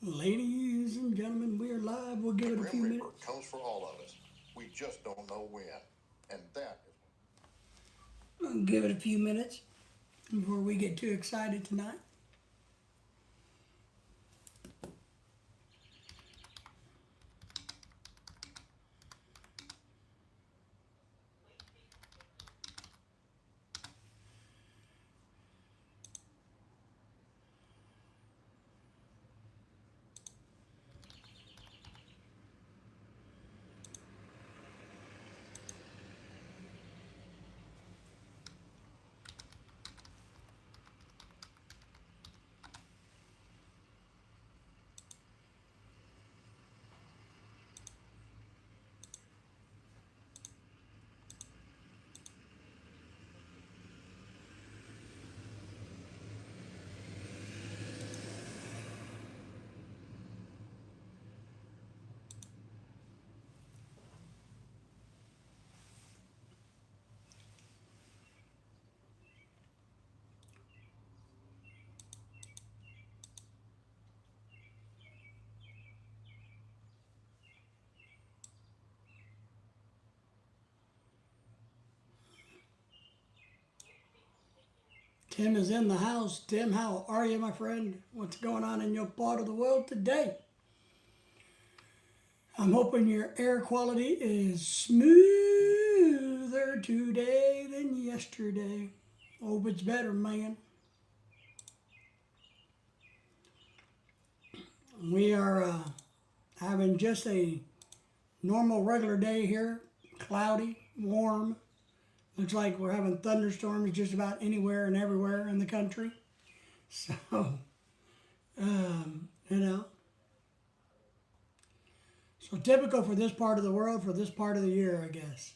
Ladies and gentlemen, we are live. We'll give it a Grim few Reaper minutes. comes for all of us. We just don't know when. And that is We'll give it a few minutes before we get too excited tonight. Tim is in the house. Tim, how are you, my friend? What's going on in your part of the world today? I'm hoping your air quality is smoother today than yesterday. Hope it's better, man. We are having just a normal, regular day here. Cloudy, warm. Looks like we're having thunderstorms just about anywhere and everywhere in the country. So, you know, so typical for this part of the world, for this part of the year, I guess.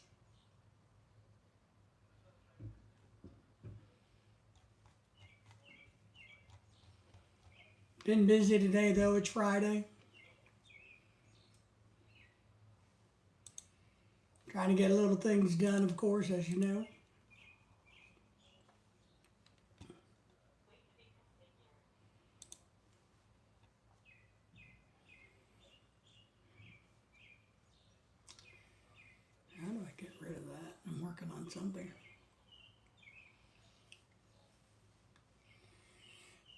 Been busy today, though. It's Friday. Trying to get little things done, of course, as you know. How do I get rid of that? I'm working on something.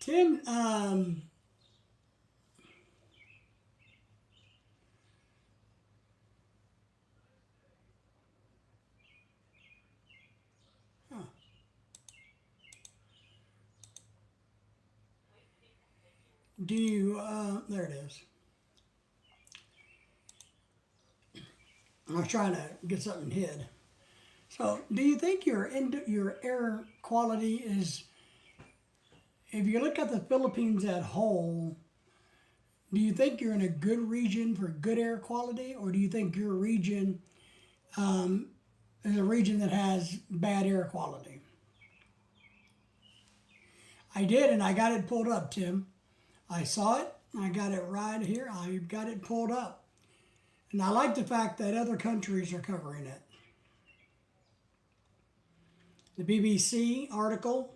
Tim, huh, do you, there it is. I was trying to get something hid. So, do you think your air quality is, if you look at the Philippines at whole, do you think you're in a good region for good air quality, or do you think your region is a region that has bad air quality? I did, and I got it pulled up, Tim. I saw it. I got it right here. I got it pulled up. And I like the fact that other countries are covering it. The BBC article,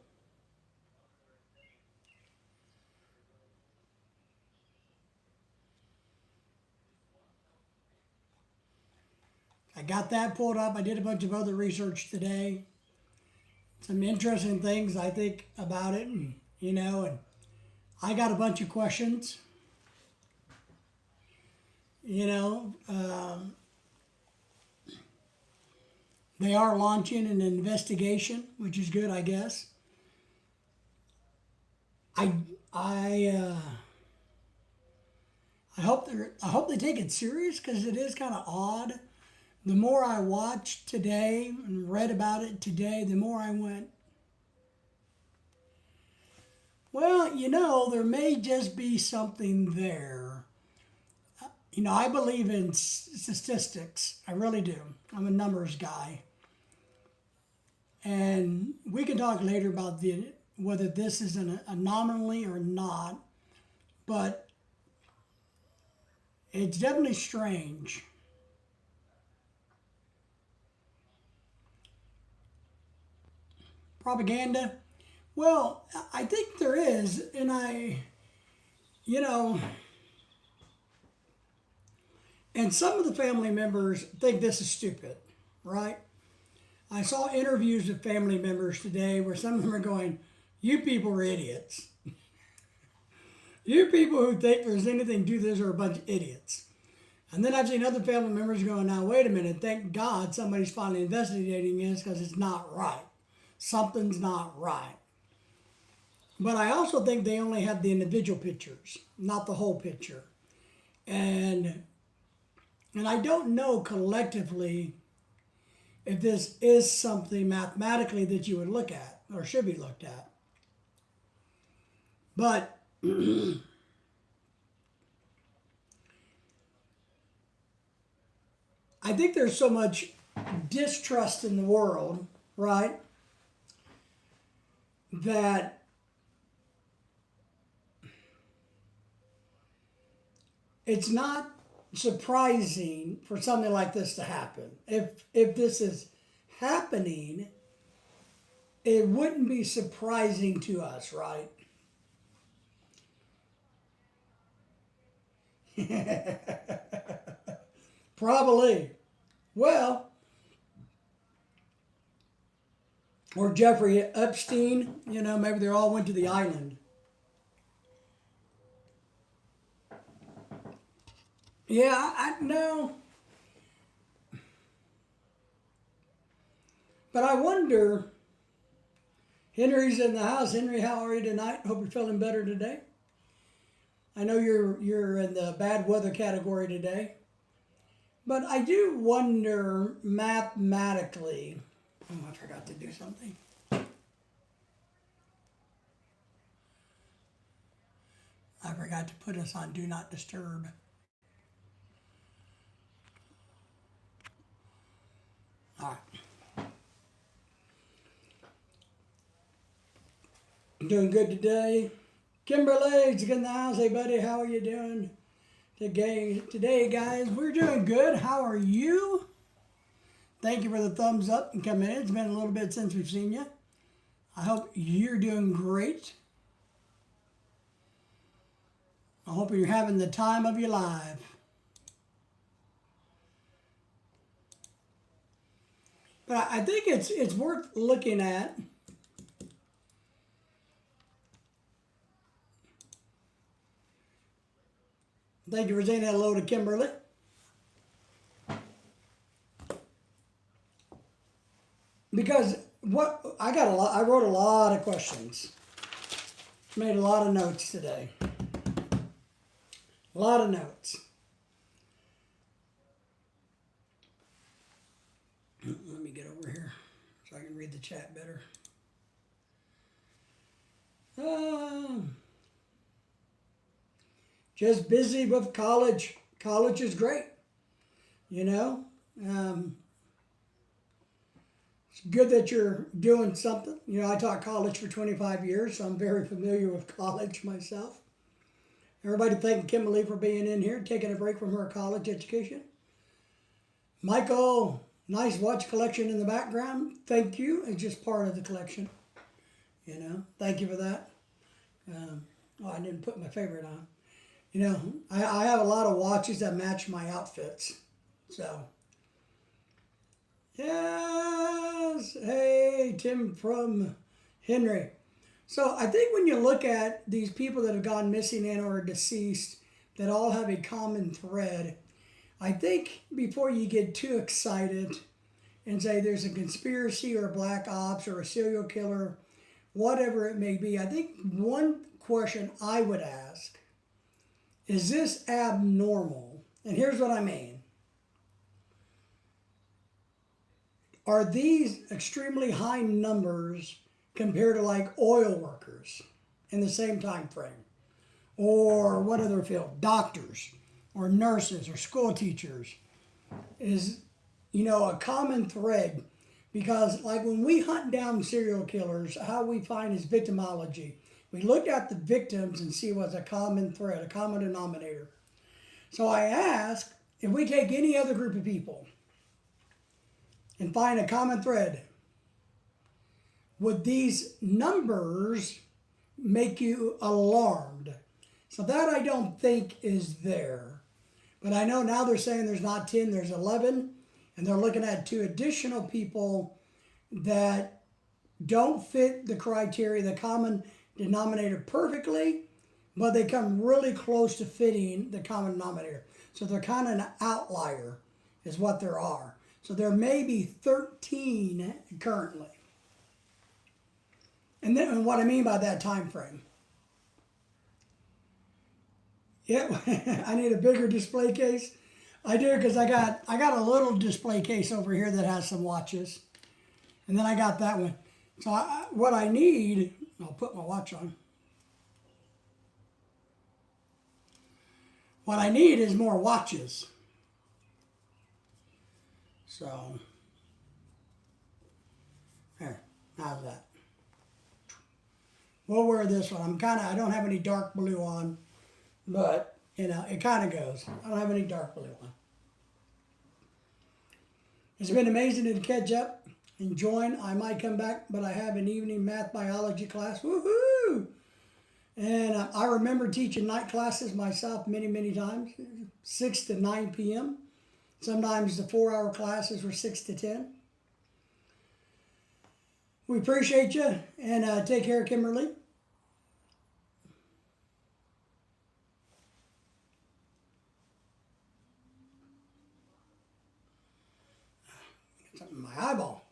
I got that pulled up. I did a bunch of other research today. Some interesting things I think about it, and I got a bunch of questions. You know, they are launching an investigation, which is good, I guess. I I I hope they take it serious because it is kind of odd. The more I watched today and read about it today, the more I went, well, there may just be something there. I believe in statistics. I really do. I'm a numbers guy. And we can talk later about whether this is an anomaly or not, but it's definitely strange. Propaganda? Well, I think there is, and you know, And some of the family members think this is stupid, right? I saw interviews with family members today where some of them are going, "You people are idiots. You people who think there's anything to this are a bunch of idiots." And then I've seen other family members going, "Now, wait a minute, thank God somebody's finally investigating this because it's not right. Something's not right." But I also think they only have the individual pictures, not the whole picture. And I don't know collectively if this is something mathematically that you would look at or should be looked at. But I think there's so much distrust in the world, right? That it's not surprising for something like this to happen. If this is happening, it wouldn't be surprising to us, right? Probably. Well, or Jeffrey Epstein, maybe they all went to the island. Yeah, I know. But I wonder, Henry's in the house. Henry, how are you tonight? Hope you're feeling better today. I know you're in the bad weather category today. But I do wonder mathematically. Oh, I forgot to do something. I forgot to put us on Do Not Disturb. All right. I'm doing good today. Kimberly's in the house. Hey, buddy, how are you doing today, guys? We're doing good. How are you? Thank you for the thumbs up and coming in. It's been a little bit since we've seen you. I hope you're doing great. I hope you're having the time of your life. But I think it's worth looking at. Thank you for saying hello to Kimberly. Because I wrote a lot of questions. Made a lot of notes today. A lot of notes. Let me get over here so I can read the chat better. Just busy with college. College is great. It's good that you're doing something. I taught college for 25 years, so I'm very familiar with college myself. Everybody thank Kimberly for being in here, taking a break from her college education. Michael, nice watch collection in the background. Thank you. It's just part of the collection. Thank you for that. I didn't put my favorite on. I have a lot of watches that match my outfits. So, yes. Hey, Tim from Henry. So I think when you look at these people that have gone missing and or deceased that all have a common thread, I think before you get too excited and say there's a conspiracy or a black ops or a serial killer, whatever it may be, I think one question I would ask, is this abnormal? And here's what I mean. Are these extremely high numbers compared to like oil workers in the same time frame? Or what other field? Doctors or nurses or school teachers is, a common thread. Because like when we hunt down serial killers, how we find is victimology. We look at the victims and see what's a common thread, a common denominator. So I ask, if we take any other group of people and find a common thread, would these numbers make you alarmed? So that I don't think is there. But I know now they're saying there's not 10, there's 11. And they're looking at 2 additional people that don't fit the criteria, the common denominator perfectly, but they come really close to fitting the common denominator. So they're kind of an outlier, is what there are. So there may be 13 currently. And then what I mean by that time frame. Yeah, I need a bigger display case. I do, because I got a little display case over here that has some watches. And then I got that one. So what I need, I'll put my watch on. What I need is more watches. So, there, how's that? We'll wear this one. I don't have any dark blue on, but, you know, it kind of goes. I don't have any dark blue on. It's been amazing to catch up and join. I might come back, but I have an evening math biology class. Woohoo! And I remember teaching night classes myself many, many times, 6 to 9 p.m. Sometimes the 4-hour classes were 6 to 10. We appreciate you, and take care, Kimberly. Something in my eyeball.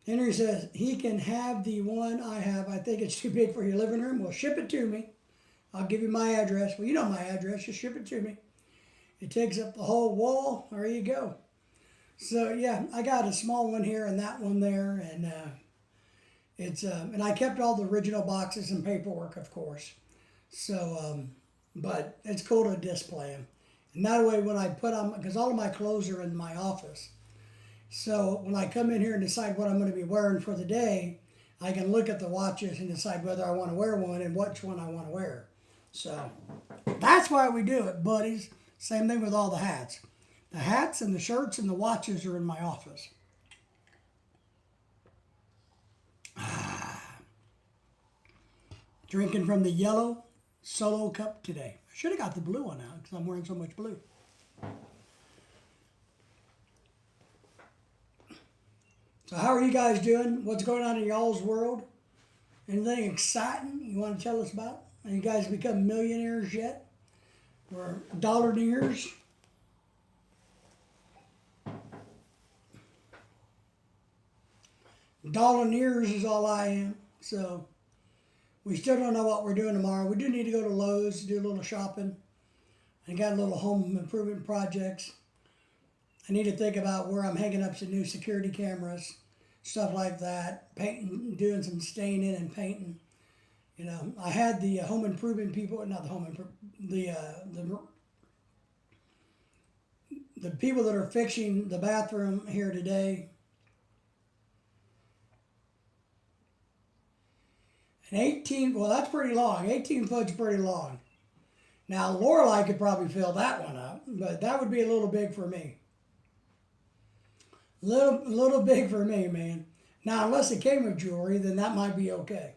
Henry says, he can have the one I have. I think it's too big for your living room. Well, ship it to me. I'll give you my address. Well, you know my address. Just ship it to me. It takes up the whole wall. There you go. So, yeah, I got a small one here and that one there. And and I kept all the original boxes and paperwork, of course. So, but it's cool to display them. And that way when I put on, because all of my clothes are in my office. So when I come in here and decide what I'm going to be wearing for the day, I can look at the watches and decide whether I want to wear one and which one I want to wear. So that's why we do it, buddies. Same thing with all the hats. The hats and the shirts and the watches are in my office. Drinking from the yellow Solo cup today. I should have got the blue one out because I'm wearing so much blue. So how are you guys doing? What's going on in y'all's world? Anything exciting you want to tell us about? Have you guys become millionaires yet? Or dollar-nears? Dollar-nears is all I am. So we still don't know what we're doing tomorrow. We do need to go to Lowe's, do a little shopping. I got a little home improvement projects. I need to think about where I'm hanging up some new security cameras, stuff like that. Painting, doing some staining and painting. You know, I had the home improvement people, not the home improvement, the people that are fixing the bathroom here today. An 18, well, that's pretty long. 18 foot's pretty long. Now, Lorelei could probably fill that one up, but that would be a little big for me. Little big for me, man. Now, unless it came with jewelry, then that might be okay.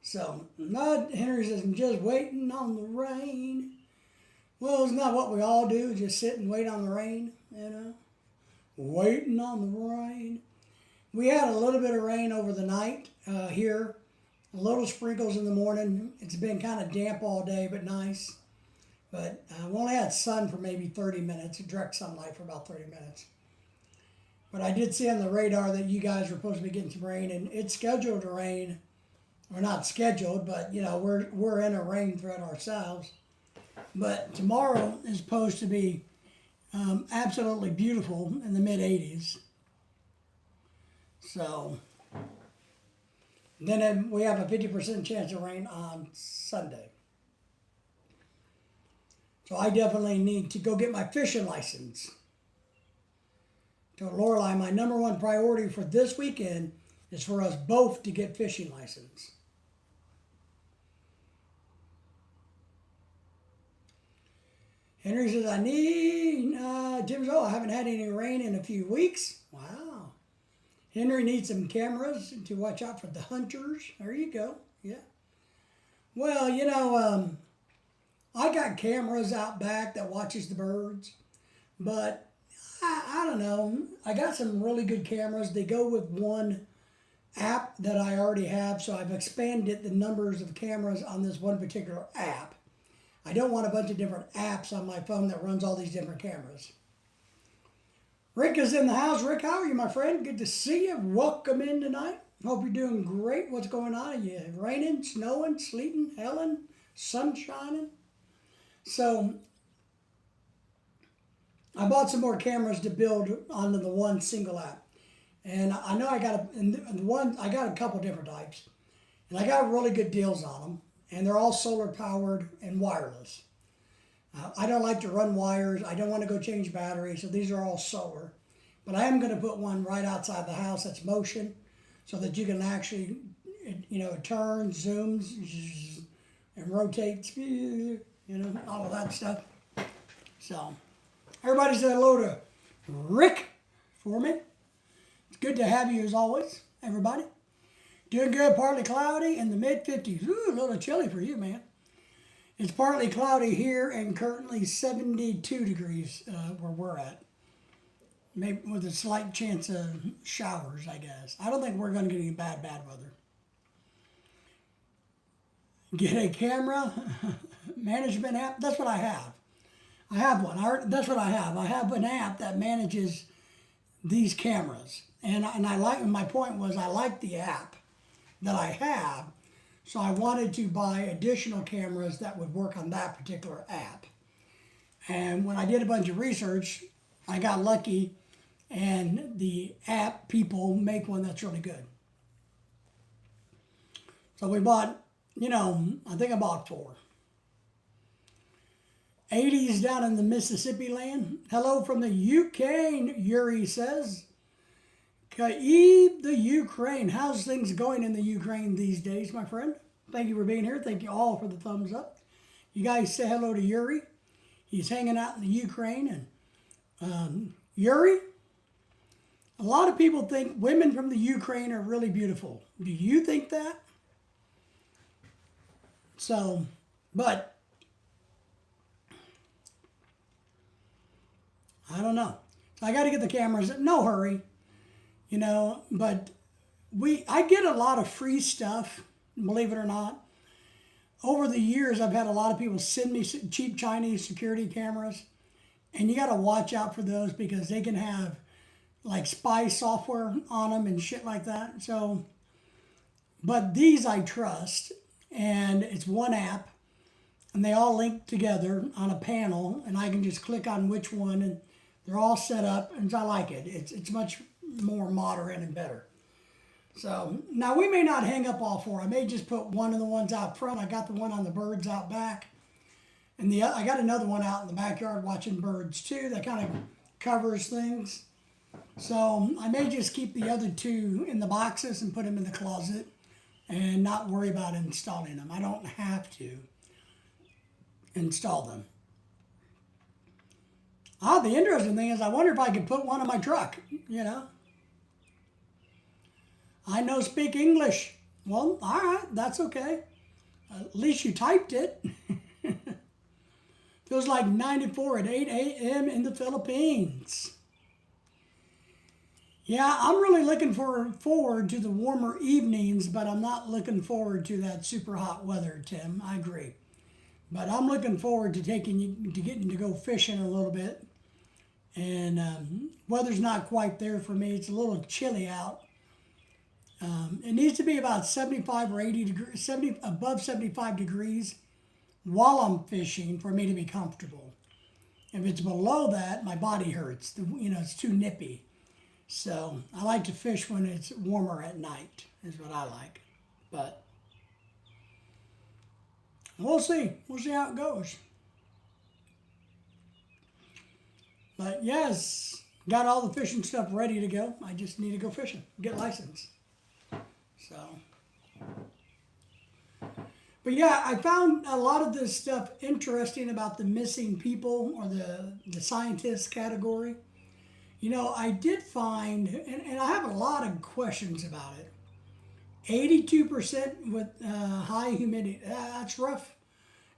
So, Henry says, I'm just waiting on the rain. Well, isn't that what we all do? Just sit and wait on the rain, you know? Waiting on the rain. We had a little bit of rain over the night here. A little sprinkles in the morning. It's been kind of damp all day, but nice. But we only had sun for maybe 30 minutes, direct sunlight for about 30 minutes. But I did see on the radar that you guys were supposed to be getting some rain, and it's scheduled to rain. Or not scheduled, but, you know, we're in a rain threat ourselves. But tomorrow is supposed to be absolutely beautiful in the mid-80s. So then we have a 50% chance of rain on Sunday. So I definitely need to go get my fishing license. To Lorelei, my number one priority for this weekend is for us both to get fishing license. Henry says, I need, Tim says, I haven't had any rain in a few weeks. Wow. Henry needs some cameras to watch out for the hunters. There you go. Yeah. Well, you know, I got cameras out back that watches the birds, but I don't know. I got some really good cameras. They go with one app that I already have, so I've expanded the numbers of cameras on this one particular app. I don't want a bunch of different apps on my phone that runs all these different cameras. Rick is in the house. Rick, how are you, my friend? Good to see you. Welcome in tonight. Hope you're doing great. What's going on? Are you raining, snowing, sleeting, hailing, sun shining? So I bought some more cameras to build onto the one single app. And I know I got a couple different types. And I got really good deals on them. And they're all solar powered and wireless. I don't like to run wires. I don't want to go change batteries. So these are all solar. But I am going to put one right outside the house that's motion so that you can actually, it turns, zooms, and rotates, all of that stuff. So everybody say hello to Rick for me. It's good to have you as always, everybody. Doing good, partly cloudy in the mid-50s. Ooh, a little chilly for you, man. It's partly cloudy here and currently 72 degrees where we're at. Maybe with a slight chance of showers, I guess. I don't think we're going to get any bad weather. Get a camera management app. That's what I have. I have one. That's what I have. I have an app that manages these cameras. And I like, my point was I like the app that I have, so I wanted to buy additional cameras that would work on that particular app. And when I did a bunch of research, I got lucky, and the app people make one that's really good. So we bought, I think I bought 4. 80s down in the Mississippi land. Hello from the UK, Yuri says. Kyiv, the Ukraine. How's things going in the Ukraine these days, my friend? Thank you for being here. Thank you all for the thumbs up. You guys say hello to Yuri. He's hanging out in the Ukraine. And Yuri, a lot of people think women from the Ukraine are really beautiful. Do you think that? So, but I don't know. So I got to get the cameras. No hurry. But I get a lot of free stuff, believe it or not. Over the years, I've had a lot of people send me cheap Chinese security cameras, and you got to watch out for those because they can have like spy software on them and shit like that. So, but these I trust, and it's one app, and they all link together on a panel, and I can just click on which one, and they're all set up, and I like it. It's much more modern and better. So now we may not hang up all 4. I may just put one of the ones out front. I got the one on the birds out back, and I got another one out in the backyard watching birds too. That kind of covers things. So I may just keep the other 2 in the boxes and put them in the closet and not worry about installing them. I don't have to install them. The interesting thing is I wonder if I could put one on my truck, I know speak English. Well, all right, that's okay. At least you typed it. Feels like 94 at 8 a.m. in the Philippines. Yeah, I'm really looking forward to the warmer evenings, but I'm not looking forward to that super hot weather, Tim. I agree. But I'm looking forward to getting to go fishing a little bit. And weather's not quite there for me. It's a little chilly out. It needs to be about 75 or 80 degrees, above 75 degrees while I'm fishing for me to be comfortable. If it's below that, my body hurts. It's too nippy. So I like to fish when it's warmer at night, is what I like. But we'll see. We'll see how it goes. But yes, got all the fishing stuff ready to go. I just need to go fishing, get licensed. So, but yeah, I found a lot of this stuff interesting about the missing people or the scientist category. I did find, and I have a lot of questions about it. 82% with high humidity. That's rough.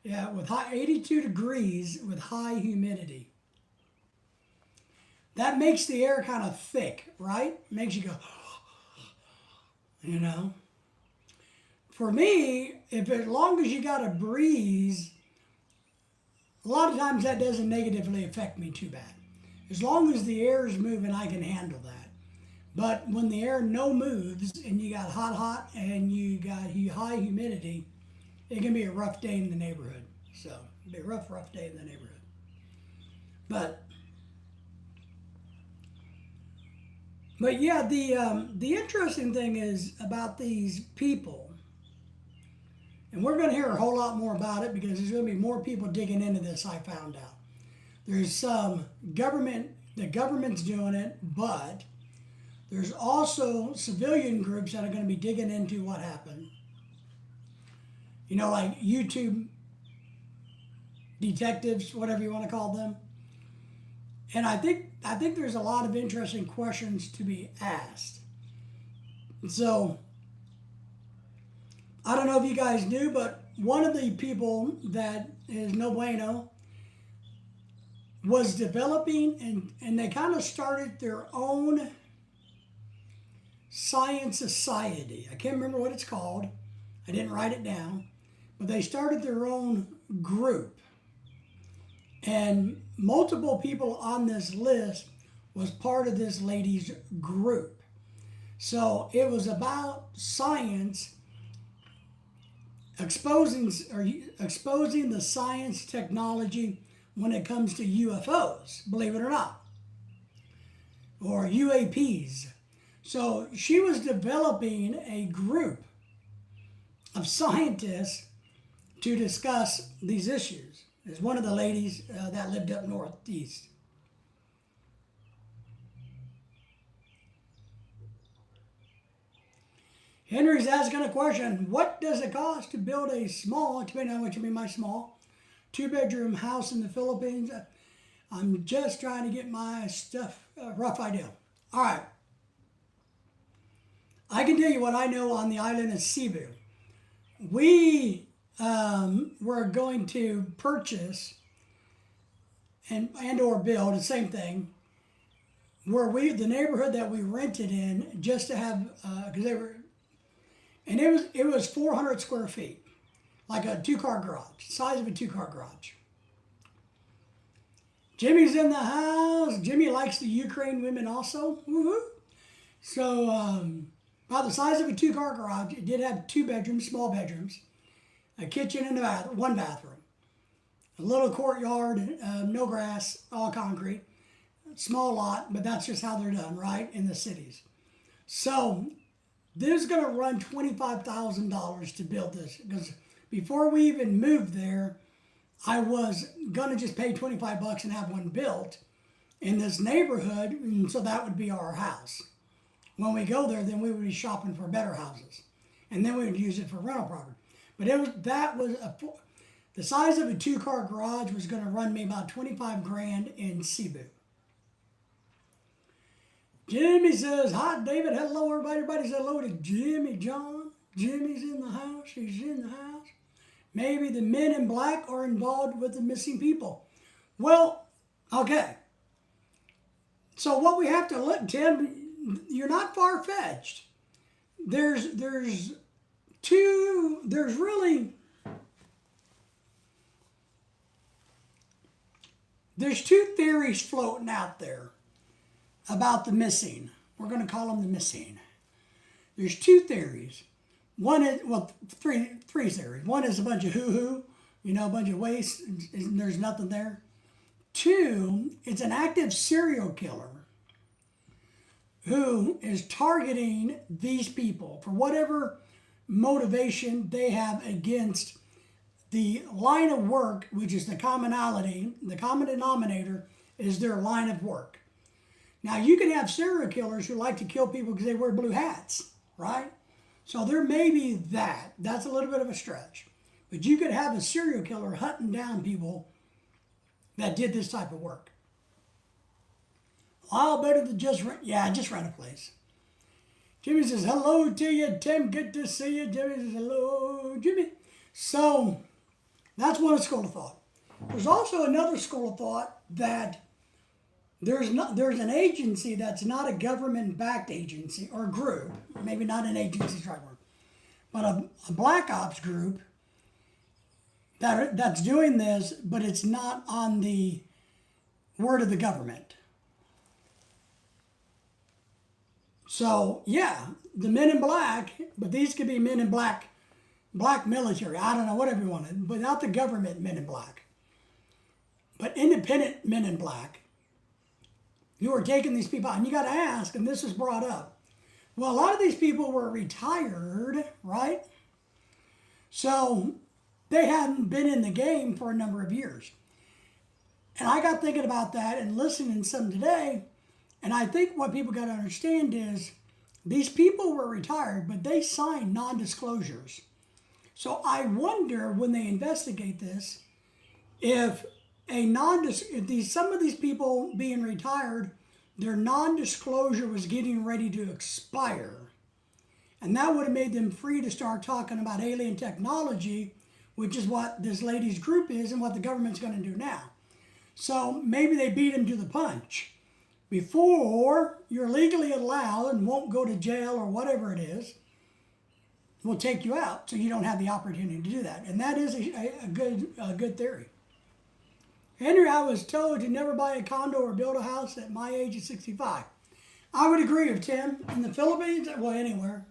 Yeah, with high 82 degrees with high humidity. That makes the air kind of thick, right? Makes you go, you know. For me, if as long as you got a breeze, a lot of times that doesn't negatively affect me too bad. As long as the air is moving, I can handle that. But when the air no moves and you got hot, and you got high humidity, it can be a rough day in the neighborhood. So it'll be a rough day in the neighborhood. But yeah, the interesting thing is about these people, and we're going to hear a whole lot more about it because there's going to be more people digging into this. I found out there's some the government's doing it, but there's also civilian groups that are going to be digging into what happened. You know, like YouTube detectives, whatever you want to call them. And I think there's a lot of interesting questions to be asked. So I don't know if you guys knew, but one of the people that is no bueno was developing, and they kind of started their own science society. I can't remember what it's called. I didn't write it down. But they started their own group. And multiple people on this list was part of this lady's group. So it was about science, exposing the science technology when it comes to UFOs, believe it or not, or UAPs. So she was developing a group of scientists to discuss these issues. There's one of the ladies that lived up northeast. Henry's asking a question. What does it cost to build a small, depending on what you mean by small, 2-bedroom house in the Philippines? I'm just trying to get my stuff, rough idea. All right. I can tell you what I know on the island of Cebu. We were going to purchase and or build the same thing where the neighborhood that we rented in just to have because it was 400 square feet, like a 2-car garage, size of a 2-car garage. Jimmy's in the house. Jimmy likes the Ukraine women also. Woo-hoo. So about the size of a 2-car garage. It did have 2 bedrooms, small bedrooms, a kitchen and one bathroom, a little courtyard, no grass, all concrete, small lot, but that's just how they're done, right, in the cities. So this is going to run $25,000 to build this because before we even moved there, I was going to just pay $25 and have one built in this neighborhood, and so that would be our house. When we go there, then we would be shopping for better houses, and then we would use it for rental property. But the size of a 2-car garage was going to run me about $25,000 in Cebu. Jimmy says, "Hi, David. Hello, everybody. Everybody said hello to Jimmy John. Jimmy's in the house. He's in the house. Maybe the men in black are involved with the missing people." Well, okay. So what we have to look, Tim, you're not far-fetched. There's two theories floating out there about the missing. We're going to call them the missing. There's 2 theories. One is, three theories. One is a bunch of hoo-hoo, a bunch of waste, and there's nothing there. 2, it's an active serial killer who is targeting these people for whatever motivation they have against the line of work, which is the commonality. The common denominator is their line of work. Now, you can have serial killers who like to kill people because they wear blue hats, right? So there may be that. That's a little bit of a stretch. But you could have a serial killer hunting down people that did this type of work. Well, better than just rent a place. Jimmy says, hello to you, Tim. Good to see you. Jimmy says, hello, Jimmy. So, That's one school of thought. There's also another school of thought that there's an agency that's not a government-backed agency or group, maybe not an agency, is the right word, but a black ops group that's doing this, but it's not on the word of the government. So yeah, the men in black, but these could be men in black military, I don't know, whatever you wanted, but not the government men in black, but independent men in black who are taking these people out. And you got to ask, and this is brought up, well, a lot of these people were retired, right? So they hadn't been in the game for a number of years. And I got thinking about that and listening to some today, and I think what people got to understand is these people were retired, but they signed non-disclosures. So I wonder when they investigate this, if some of these people being retired, their non-disclosure was getting ready to expire. And that would have made them free to start talking about alien technology, which is what this lady's group is and what the government's going to do now. So maybe they beat him to the punch. Before you're legally allowed and won't go to jail or whatever it is, we'll take you out so you don't have the opportunity to do that. And that is a good theory. Henry, I was told to never buy a condo or build a house at my age of 65. I would agree with Tim. In the Philippines, well, anywhere.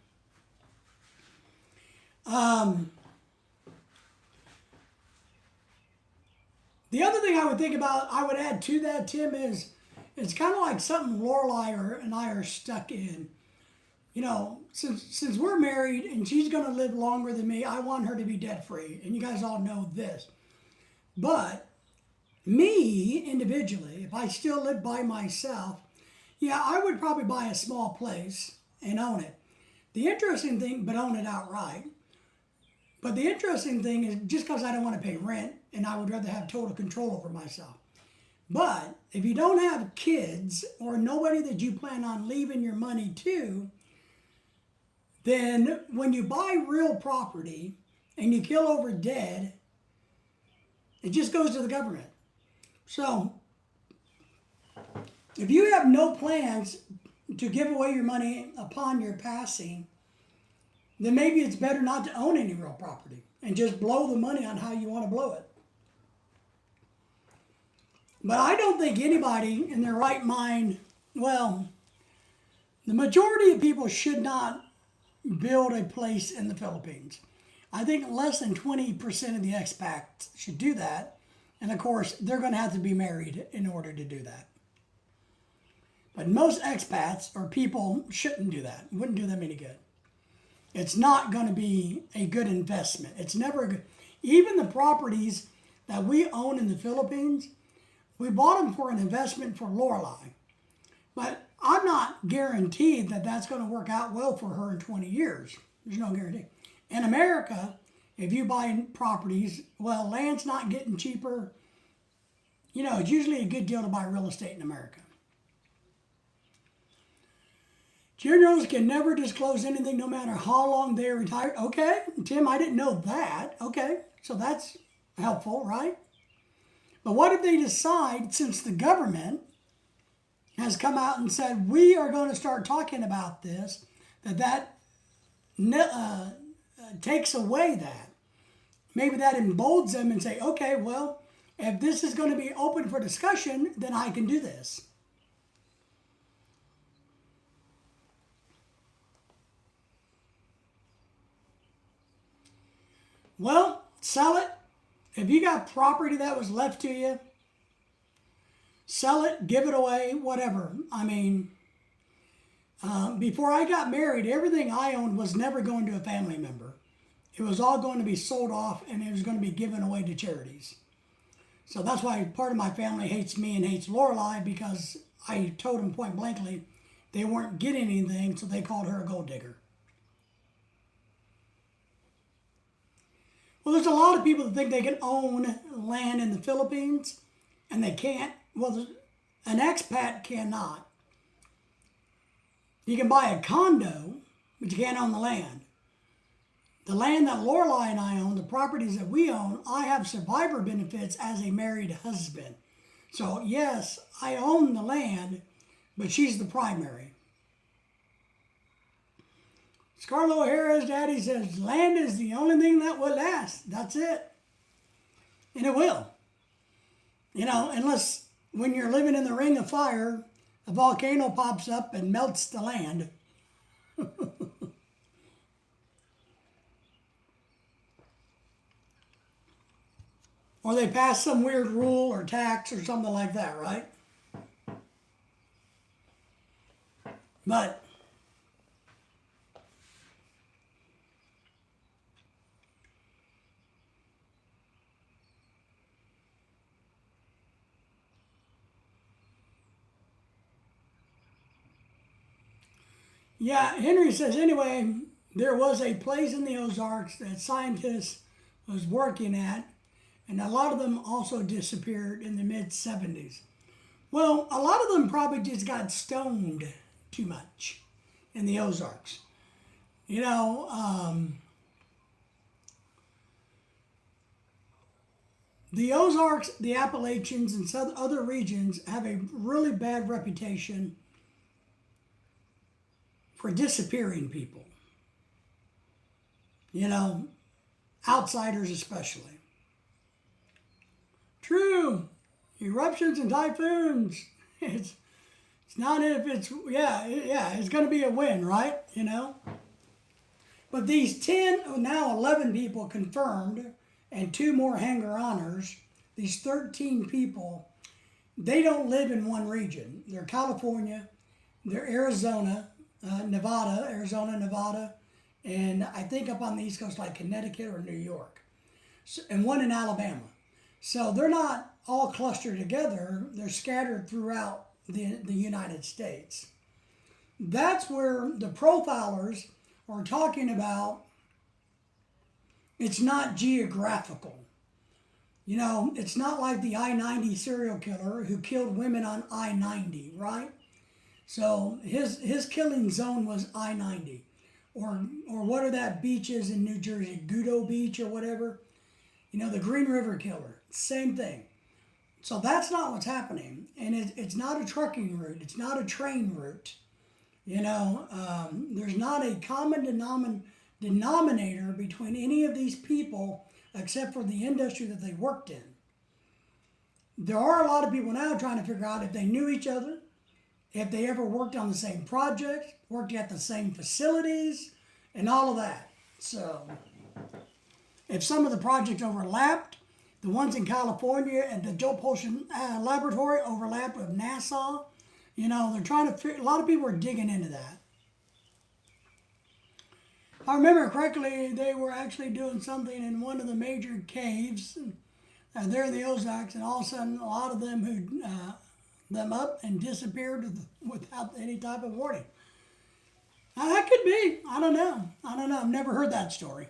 The other thing I would think about, I would add to that, Tim, is it's kind of like something Lorelai and I are stuck in. You know, since we're married and she's going to live longer than me, I want her to be debt free. And you guys all know this. But me, individually, if I still live by myself, yeah, I would probably buy a small place and own it. The interesting thing, but own it outright. But the interesting thing is just because I don't want to pay rent and I would rather have total control over myself. But if you don't have kids or nobody that you plan on leaving your money to, then when you buy real property and you kill over dead, it just goes to the government. So if you have no plans to give away your money upon your passing, then maybe it's better not to own any real property and just blow the money on how you want to blow it. But I don't think anybody in their right mind, well, the majority of people should not build a place in the Philippines. I think less than 20% of the expats should do that. And of course, they're going to have to be married in order to do that. But most expats or people shouldn't do that. It wouldn't do them any good. It's not going to be a good investment. It's never a good. Even the properties that we own in the Philippines, we bought them for an investment for Lorelai. But I'm not guaranteed that that's going to work out well for her in 20 years. There's no guarantee. In America, if you buy properties, well, land's not getting cheaper. You know, it's usually a good deal to buy real estate in America. Generals can never disclose anything no matter how long they are retired. Okay, Tim, I didn't know that. Okay, so that's helpful, right? But what if they decide, since the government has come out and said, we are going to start talking about this, that takes away that. Maybe that emboldens them and say, okay, well, if this is going to be open for discussion, then I can do this. Well, sell it. If you got property that was left to you, sell it, give it away, whatever. I mean, before I got married, everything I owned was never going to a family member. It was all going to be sold off and it was going to be given away to charities. So that's why part of my family hates me and hates Lorelai, because I told them point blankly they weren't getting anything, so they called her a gold digger. Well, there's a lot of people that think they can own land in the Philippines, and they can't. Well, an expat cannot. You can buy a condo, but you can't own the land. The land that Lorelai and I own, the properties that we own, I have survivor benefits as a married husband. So yes, I own the land, but she's the primary. Scarlett O'Hara's daddy says land is the only thing that will last. That's it. And it will. You know, unless when you're living in the ring of fire, a volcano pops up and melts the land. Or they pass some weird rule or tax or something like that, right? But yeah, Henry says anyway, there was a place in the Ozarks that scientists was working at, and a lot of them also disappeared in the mid 70s. Well, a lot of them probably just got stoned too much in the Ozarks. You know, the Ozarks, the Appalachians, and some other regions have a really bad reputation for disappearing people. You know, outsiders especially. True, eruptions and typhoons. It's not if it's it's going to be a win, right? You know. But these 10, now 11 people confirmed, and 2 more hanger-oners. These 13 people, they don't live in one region. They're California, they're Arizona, Nevada, and I think up on the East Coast like Connecticut or New York, and one in Alabama. So they're not all clustered together, they're scattered throughout the United States. That's where the profilers are talking about it's not geographical. You know, it's not like the I-90 serial killer who killed women on I-90, right? So his killing zone was I-90. Or what are that beaches in New Jersey, Gudo Beach or whatever? You know, the Green River Killer, same thing. So that's not what's happening. And it's not a trucking route. It's not a train route. You know, there's not a common denominator between any of these people except for the industry that they worked in. There are a lot of people now trying to figure out if they knew each other, if they ever worked on the same project, worked at the same facilities, and all of that. So if some of the projects overlapped, the ones in California and the Joe Polshan Laboratory overlapped with NASA, you know, they're trying to figure, a lot of people are digging into that. If I remember correctly, they were actually doing something in one of the major caves there in the Ozarks, and all of a sudden a lot of them who them up and disappeared without any type of warning. Now, that could be. I don't know. I've never heard that story.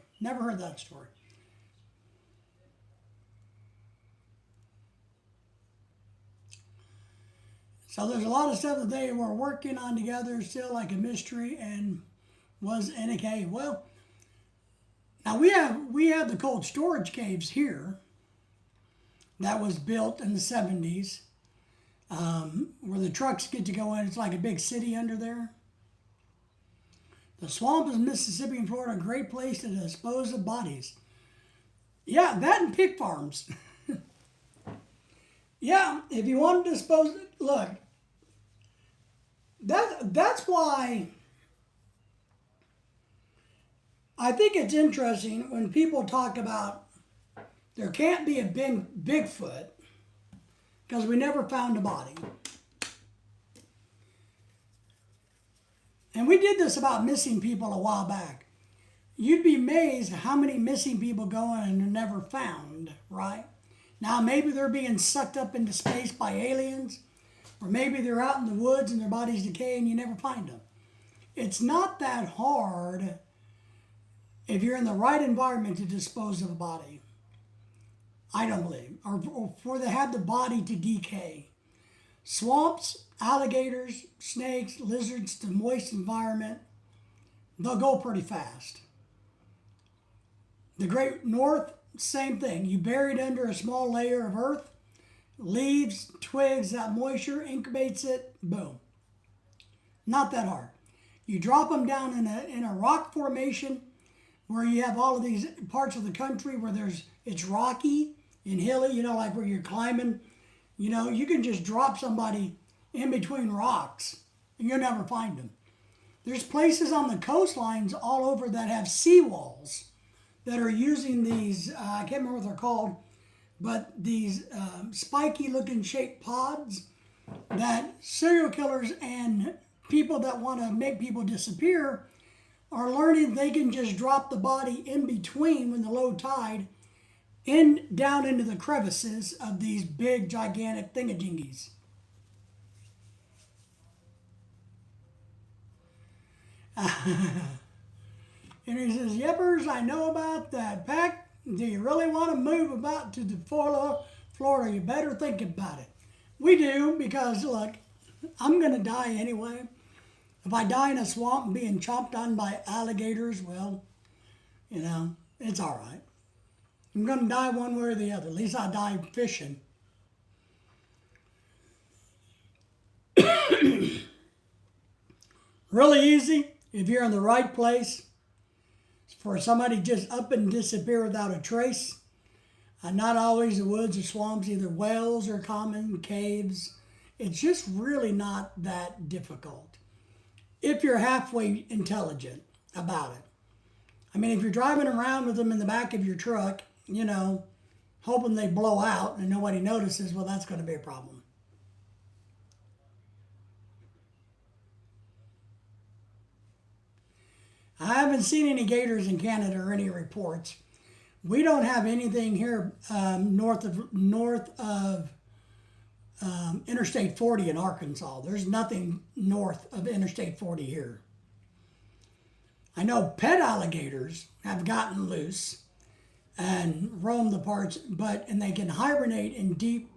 So there's a lot of stuff that they were working on together, still like a mystery, and was in a cave. Well, now we have the cold storage caves here that was built in the 70s, where the trucks get to go in. It's like a big city under there. The swamp of Mississippi and Florida, a great place to dispose of bodies. Yeah, that and pig farms. Yeah, if you want to dispose, look, that's why I think it's interesting when people talk about there can't be a big Bigfoot because we never found a body. And we did this about missing people a while back. You'd be amazed how many missing people go in and are never found, right? Now, maybe they're being sucked up into space by aliens, or maybe they're out in the woods and their bodies decay and you never find them. It's not that hard if you're in the right environment to dispose of a body, I don't believe, or for to have the body to decay. Swamps, alligators, snakes, lizards, to moist environment, they'll go pretty fast. The Great North, same thing. You bury it under a small layer of earth, leaves, twigs, that moisture incubates it, boom. Not that hard. You drop them down in a rock formation where you have all of these parts of the country where it's rocky and hilly, like where you're climbing. You can just drop somebody in between rocks and you'll never find them. There's places on the coastlines all over that have seawalls that are using these, I can't remember what they're called, but these spiky looking shaped pods that serial killers and people that want to make people disappear are learning they can just drop the body in between when the low tide down into the crevices of these big gigantic thingamajiggies. And he says, "Yippers, I know about that. Pack, do you really want to move about to the Florida? You better think about it." We do, because look, I'm going to die anyway. If I die in a swamp being chomped on by alligators, well, it's all right. I'm going to die one way or the other. At least I die fishing. Really easy if you're in the right place for somebody just up and disappear without a trace. Not always the woods or swamps, either wells or common caves. It's just really not that difficult if you're halfway intelligent about it. I mean, if you're driving around with them in the back of your truck, hoping they blow out and nobody notices, well, that's going to be a problem. I haven't seen any gators in Canada or any reports. We don't have anything here north of Interstate 40 in Arkansas. There's nothing north of Interstate 40 here. I know pet alligators have gotten loose and roam the parts, and they can hibernate in deep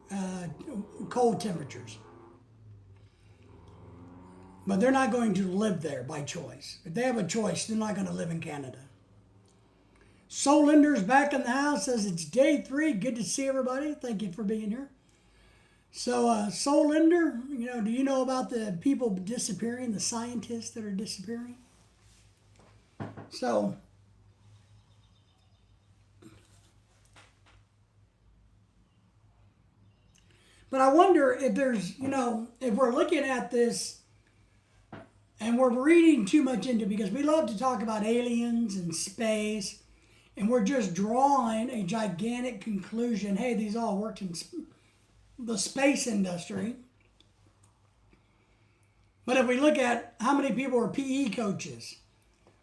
cold temperatures. But they're not going to live there by choice. If they have a choice, they're not going to live in Canada. Solinder's back in the house, says it's day 3. Good to see everybody. Thank you for being here. So Solinder, do you know about the people disappearing, the scientists that are disappearing? So, but I wonder if there's, if we're looking at this and we're reading too much into it, because we love to talk about aliens and space, and we're just drawing a gigantic conclusion. Hey, these all worked in the space industry. But if we look at how many people are PE coaches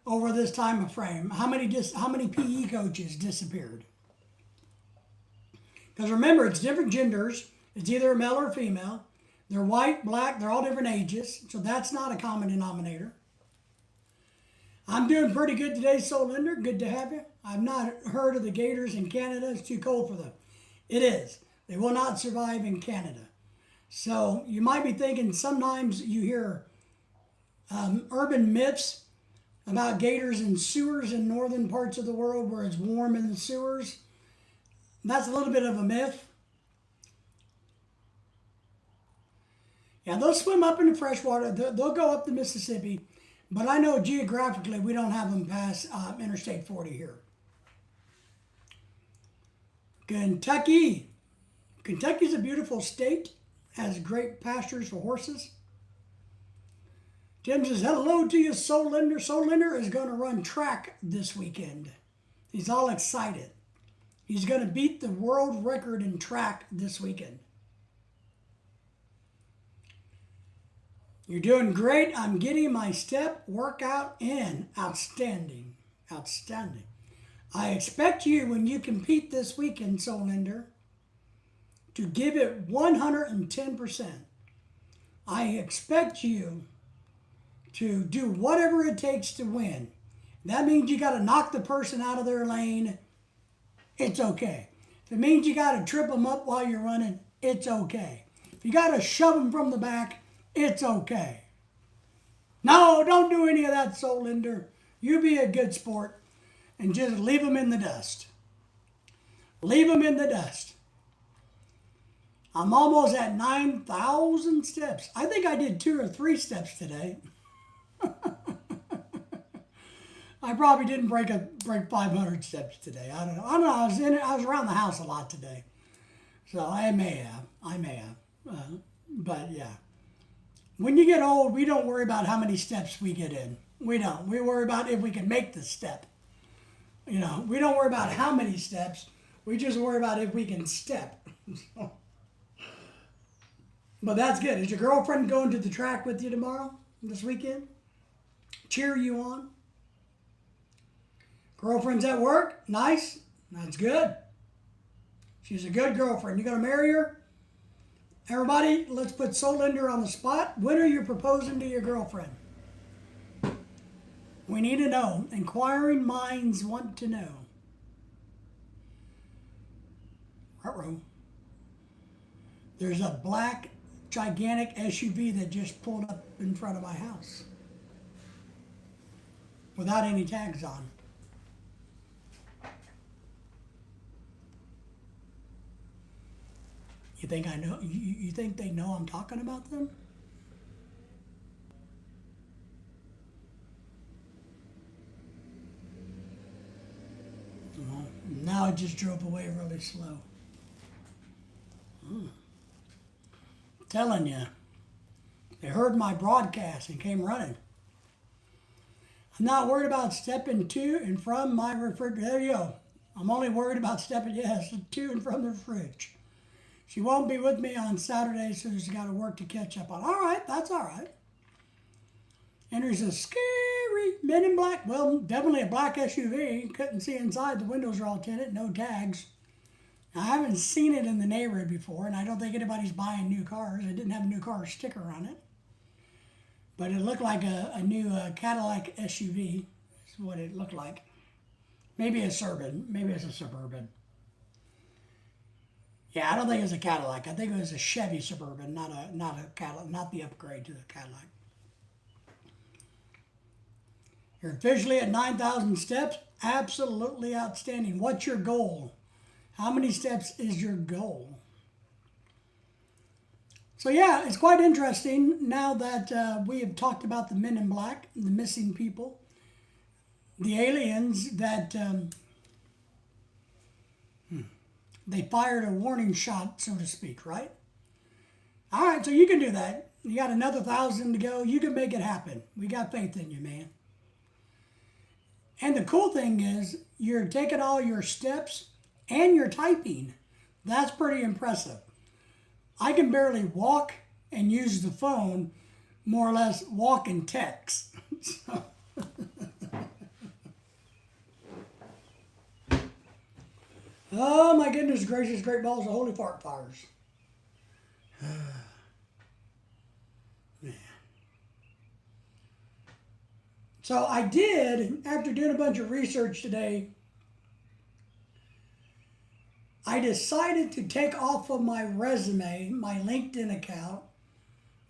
over this time frame, how many PE coaches disappeared? Because remember, it's different genders. It's either a male or female. They're white, black, they're all different ages. So that's not a common denominator. I'm doing pretty good today, Solinder. Good to have you. I've not heard of the gators in Canada. It's too cold for them. It is. They will not survive in Canada. So you might be thinking sometimes you hear urban myths about gators in sewers in northern parts of the world where it's warm in the sewers. That's a little bit of a myth. Yeah, they'll swim up in the freshwater. They'll go up the Mississippi. But I know geographically we don't have them pass Interstate 40 here. Kentucky. Kentucky's a beautiful state. Has great pastures for horses. Tim says, hello to you, Solinder. Solinder is going to run track this weekend. He's all excited. He's going to beat the world record in track this weekend. You're doing great. I'm getting my step workout in. Outstanding. Outstanding. I expect you, when you compete this weekend, Solinder, to give it 110%. I expect you to do whatever it takes to win. That means you got to knock the person out of their lane. It's okay. If it means you got to trip them up while you're running, it's okay. If you got to shove them from the back, it's okay. No, don't do any of that, Solinder. You be a good sport. and just leave them in the dust. Leave them in the dust. I'm almost at 9,000 steps. I think I did 2 or 3 steps today. I probably didn't break 500 steps today. I don't know. I was around the house a lot today, so I may have. But yeah, when you get old, we don't worry about how many steps we get in. We don't. We worry about if we can make the step. You know, we don't worry about how many steps. We just worry about if we can step. But that's good. Is your girlfriend going to the track with you tomorrow, this weekend? Cheer you on? Girlfriend's at work? Nice. That's good. She's a good girlfriend. You going to marry her? Everybody, let's put Solinder on the spot. When are you proposing to your girlfriend? We need to know. Inquiring minds want to know. Uh-oh. There's a black, gigantic SUV that just pulled up in front of my house without any tags on. You think I know? You think they know I'm talking about them? Well, now it just drove away really slow. Telling you, they heard my broadcast and came running. I'm not worried about stepping to and from my refrigerator. There you go. I'm only worried about stepping, yes, to and from the fridge. She won't be with me on Saturday, so she's got to work to catch up on. All right, that's all right. And there's a scary Men in Black. Well, definitely a black SUV. Couldn't see inside. The windows are all tinted, no tags. Now, I haven't seen it in the neighborhood before, and I don't think anybody's buying new cars. It didn't have a new car sticker on it. But it looked like a new Cadillac SUV. That's what it looked like. Maybe a Suburban. Maybe it's a Suburban. Yeah, I don't think it was a Cadillac. I think it was a Chevy Suburban, not a Cadillac, not the upgrade to the Cadillac. You're officially at 9,000 steps. Absolutely outstanding. What's your goal? How many steps is your goal? So yeah, it's quite interesting now that we have talked about the Men in Black, the missing people, the aliens that they fired a warning shot, so to speak, right? All right, so you can do that. You got another 1,000 to go. You can make it happen. We got faith in you, man. And the cool thing is you're taking all your steps and you're typing. That's pretty impressive. I can barely walk and use the phone, more or less walk and text. So. Oh my goodness gracious, great balls of holy fart fires. Man. So I did, after doing a bunch of research today, I decided to take off of my resume, my LinkedIn account,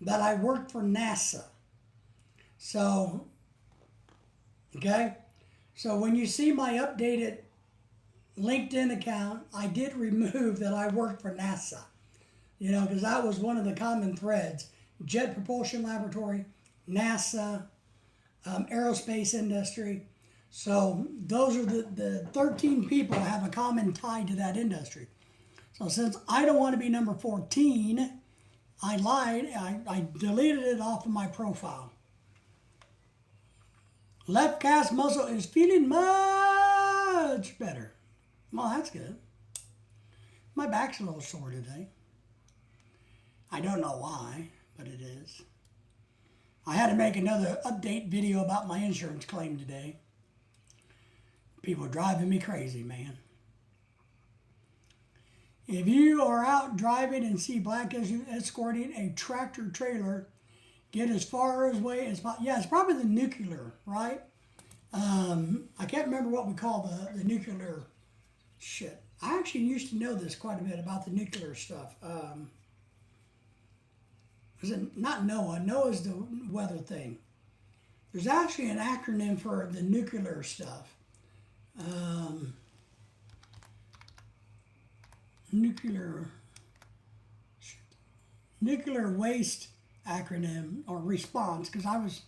that I worked for NASA. So, okay? So when you see my updated LinkedIn account, I did remove that I worked for NASA. You know, because that was one of the common threads. Jet Propulsion Laboratory, NASA, aerospace industry. So those are the 13 people that have a common tie to that industry. So since I don't want to be number 14, I lied. I deleted it off of my profile. Left calf muscle is feeling much better. Well, that's good. My back's a little sore today. I don't know why, but it is. I had to make another update video about my insurance claim today. People are driving me crazy, man. If you are out driving and see black SUV escorting a tractor trailer, get as far away as possible. Yeah, it's probably the nuclear, right? I can't remember what we call the nuclear shit. I actually used to know this quite a bit about the nuclear stuff. Is it not NOAA? NOAA's the weather thing. There's actually an acronym for the nuclear stuff. nuclear waste acronym or response, because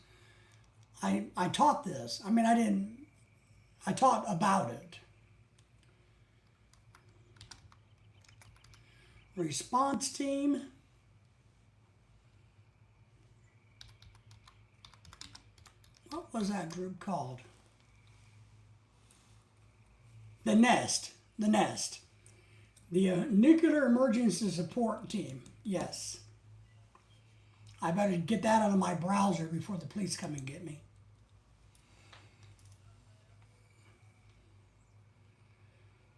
I taught this. I mean, I taught about it. Response team. What was that group called? The NEST. The NEST. The Nuclear Emergency Support Team. Yes. I better get that out of my browser before the police come and get me.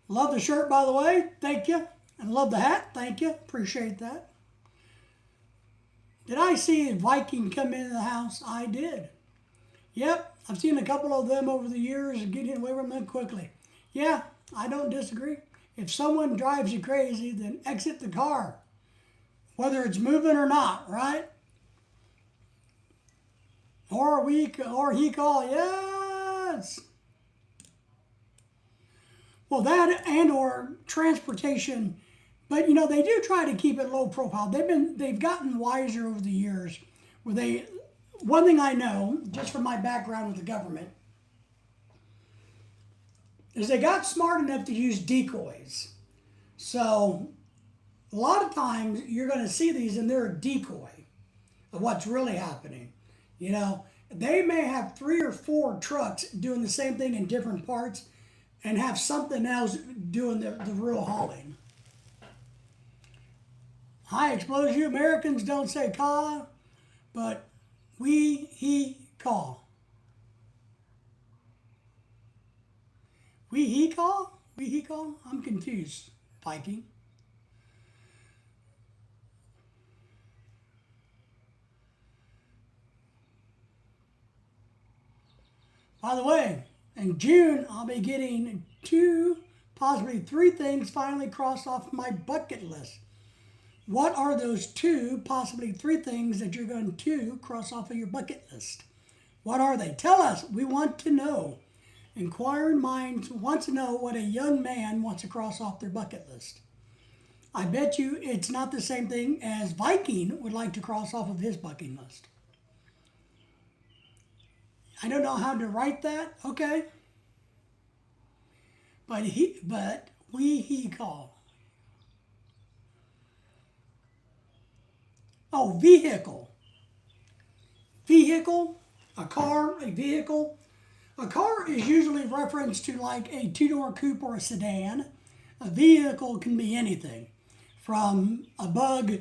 Love the shirt, by the way. Thank you. And love the hat. Thank you. Appreciate that. Did I see a Viking come into the house? I did. Yep. I've seen a couple of them over the years getting away from them quickly. Yeah, I don't disagree. If someone drives you crazy, then exit the car. Whether it's moving or not, right? Or he call, yes. Well, that and or transportation, but they do try to keep it low profile. They've gotten wiser over the years. One thing I know, just from my background with the government, is they got smart enough to use decoys. So a lot of times you're going to see these and they're a decoy of what's really happening. They may have 3 or 4 trucks doing the same thing in different parts and have something else doing the real hauling. High explosive Americans don't say caw, but he call. He call? He call? I'm confused, Viking. By the way, in June, I'll be getting 2, possibly 3 things finally crossed off my bucket list. What are those 2, possibly 3 things that you're going to cross off of your bucket list? What are they? Tell us. We want to know. Inquiring minds want to know what a young man wants to cross off their bucket list. I bet you it's not the same thing as Viking would like to cross off of his bucket list. I don't know how to write that. Okay. But he call. Oh, vehicle. Vehicle, a car, a vehicle. A car is usually referenced to like a 2-door coupe or a sedan. A vehicle can be anything, from a bug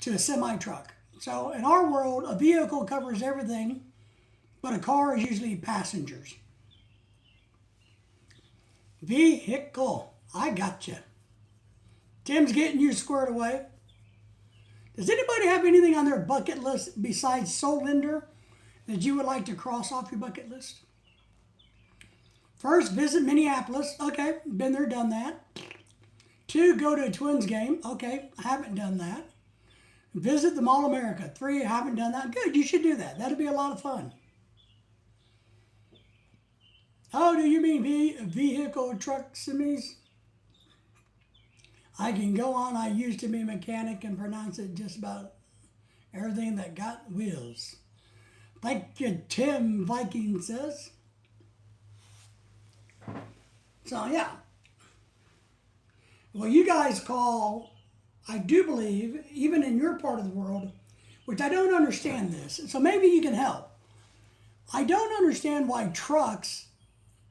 to a semi-truck. So in our world, a vehicle covers everything, but a car is usually passengers. Vehicle. I got you. Tim's getting you squared away. Does anybody have anything on their bucket list besides Solinder that you would like to cross off your bucket list? First, visit Minneapolis. Okay, been there, done that. 2, go to a Twins game. Okay, I haven't done that. Visit the Mall of America. 3, I haven't done that. Good, you should do that. That'll be a lot of fun. Oh, do you mean vehicle truck semis? I can go on. I used to be a mechanic and pronounce it just about everything that got wheels. Thank you, Tim, Viking says. So, yeah. Well, you guys call, I do believe, even in your part of the world, which I don't understand this, so maybe you can help. I don't understand why trucks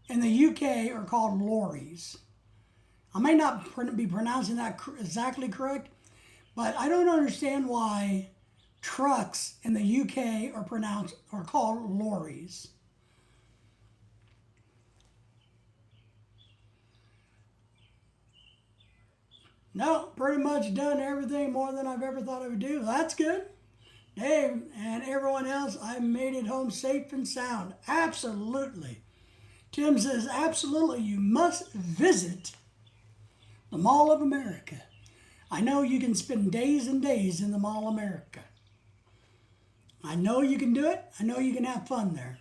in the UK are called lorries. I may not be pronouncing that exactly correct, but I don't understand why trucks in the UK are called lorries. No, pretty much done everything more than I've ever thought I would do. That's good. Dave and everyone else, I made it home safe and sound. Absolutely. Tim says, absolutely, you must visit the Mall of America. I know you can spend days and days in the Mall of America. I know you can do it. I know you can have fun there.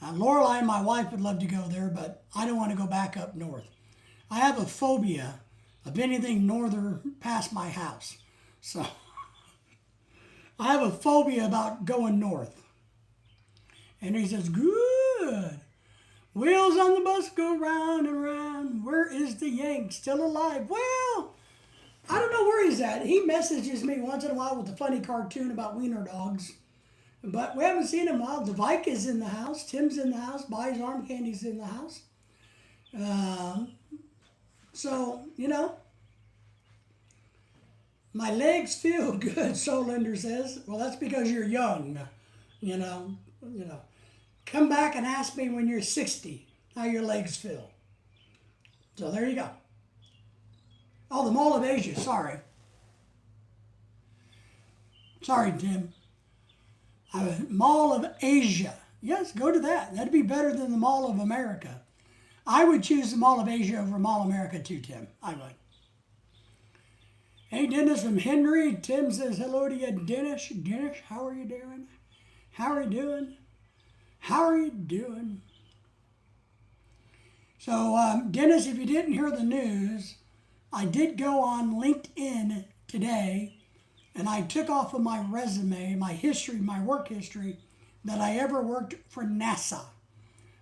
Lorelai, my wife, would love to go there, but I don't want to go back up north. I have a phobia of anything northern past my house. So I have a phobia about going north. And he says, good. Wheels on the bus go round and round. Where is the Yank? Still alive? Well, I don't know where he's at. He messages me once in a while with a funny cartoon about wiener dogs. But we haven't seen him in a while. The Vike is in the house. Tim's in the house. Buy's Arm Candy's in the house. So, my legs feel good, Solinder says. Well, that's because you're young. You know. Come back and ask me when you're 60 how your legs feel. So there you go. Oh, the Mall of Asia. Sorry, Tim. Mall of Asia. Yes, go to that. That'd be better than the Mall of America. I would choose the Mall of Asia over Mall of America too, Tim. I would. Hey, Dennis from Henry. Tim says hello to you, Dennis. Dennis, how are you doing? How are you doing? So, Dennis, if you didn't hear the news, I did go on LinkedIn today, and I took off of my resume, my history, my work history, that I ever worked for NASA.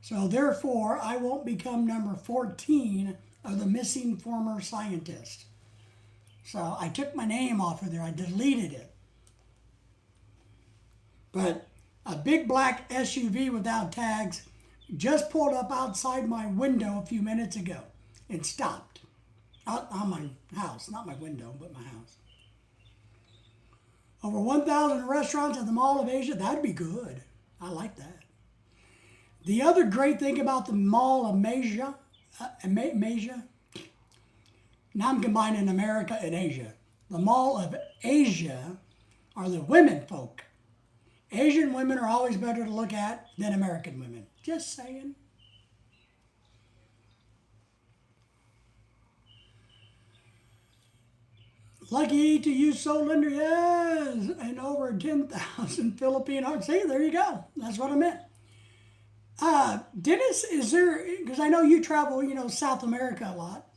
So therefore, I won't become number 14 of the missing former scientist. So I took my name off of there. I deleted it. But a big black SUV without tags just pulled up outside my window a few minutes ago and stopped. Out on my house, not my window, but my house. Over 1,000 restaurants at the Mall of Asia, that'd be good. I like that. The other great thing about the Mall of Asia, now I'm combining America and Asia. The Mall of Asia are the women folk. Asian women are always better to look at than American women. Just saying. Lucky to you, Solinder, yes, and over 10,000 Filipino. See, there you go. That's what I meant. Dennis, is there, because I know you travel, South America a lot.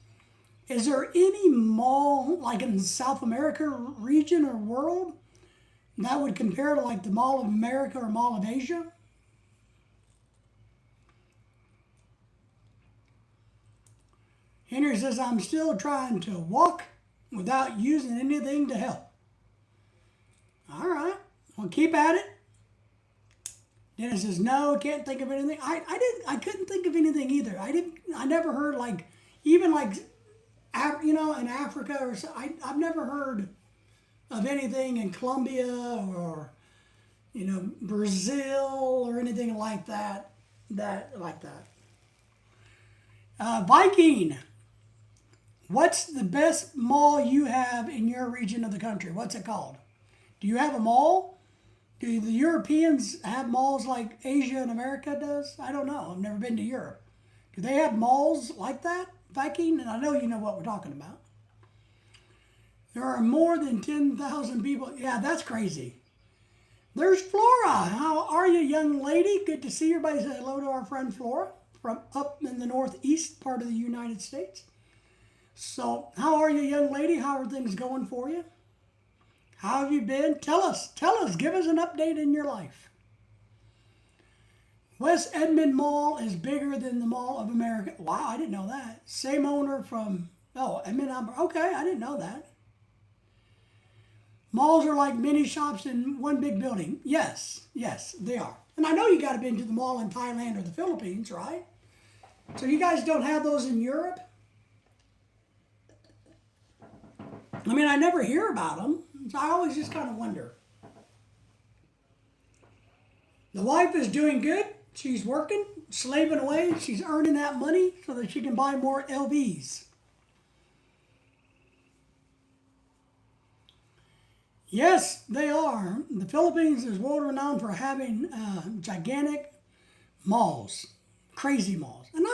Is there any mall, like in the South America region or world, that would compare to like the Mall of America or Mall of Asia? Henry says, I'm still trying to walk without using anything to help. All right. Well, keep at it. Dennis says, no, can't think of anything. I couldn't think of anything either. I never heard even in Africa or so. I've never heard of anything in Colombia or, Brazil or anything like that. Viking, what's the best mall you have in your region of the country? What's it called? Do you have a mall? Do the Europeans have malls like Asia and America does? I don't know. I've never been to Europe. Do they have malls like that, Viking? And I know you know what we're talking about. There are more than 10,000 people. Yeah, that's crazy. There's Flora. How are you, young lady? Good to see you. Everybody say hello to our friend Flora from up in the northeast part of the United States. So, how are you, young lady? How are things going for you? How have you been? Tell us, give us an update in your life. West Edmond Mall is bigger than the Mall of America. Wow, I didn't know that. Same owner from, Edmond, okay, I didn't know that. Malls are like mini shops in one big building. Yes, they are. And I know you got to been to the mall in Thailand or the Philippines, right? So you guys don't have those in Europe? I mean, I never hear about them. So I always just kind of wonder. The wife is doing good. She's working, slaving away. She's earning that money so that she can buy more LVs. Yes, they are. The Philippines is world renowned for having gigantic malls, crazy malls. And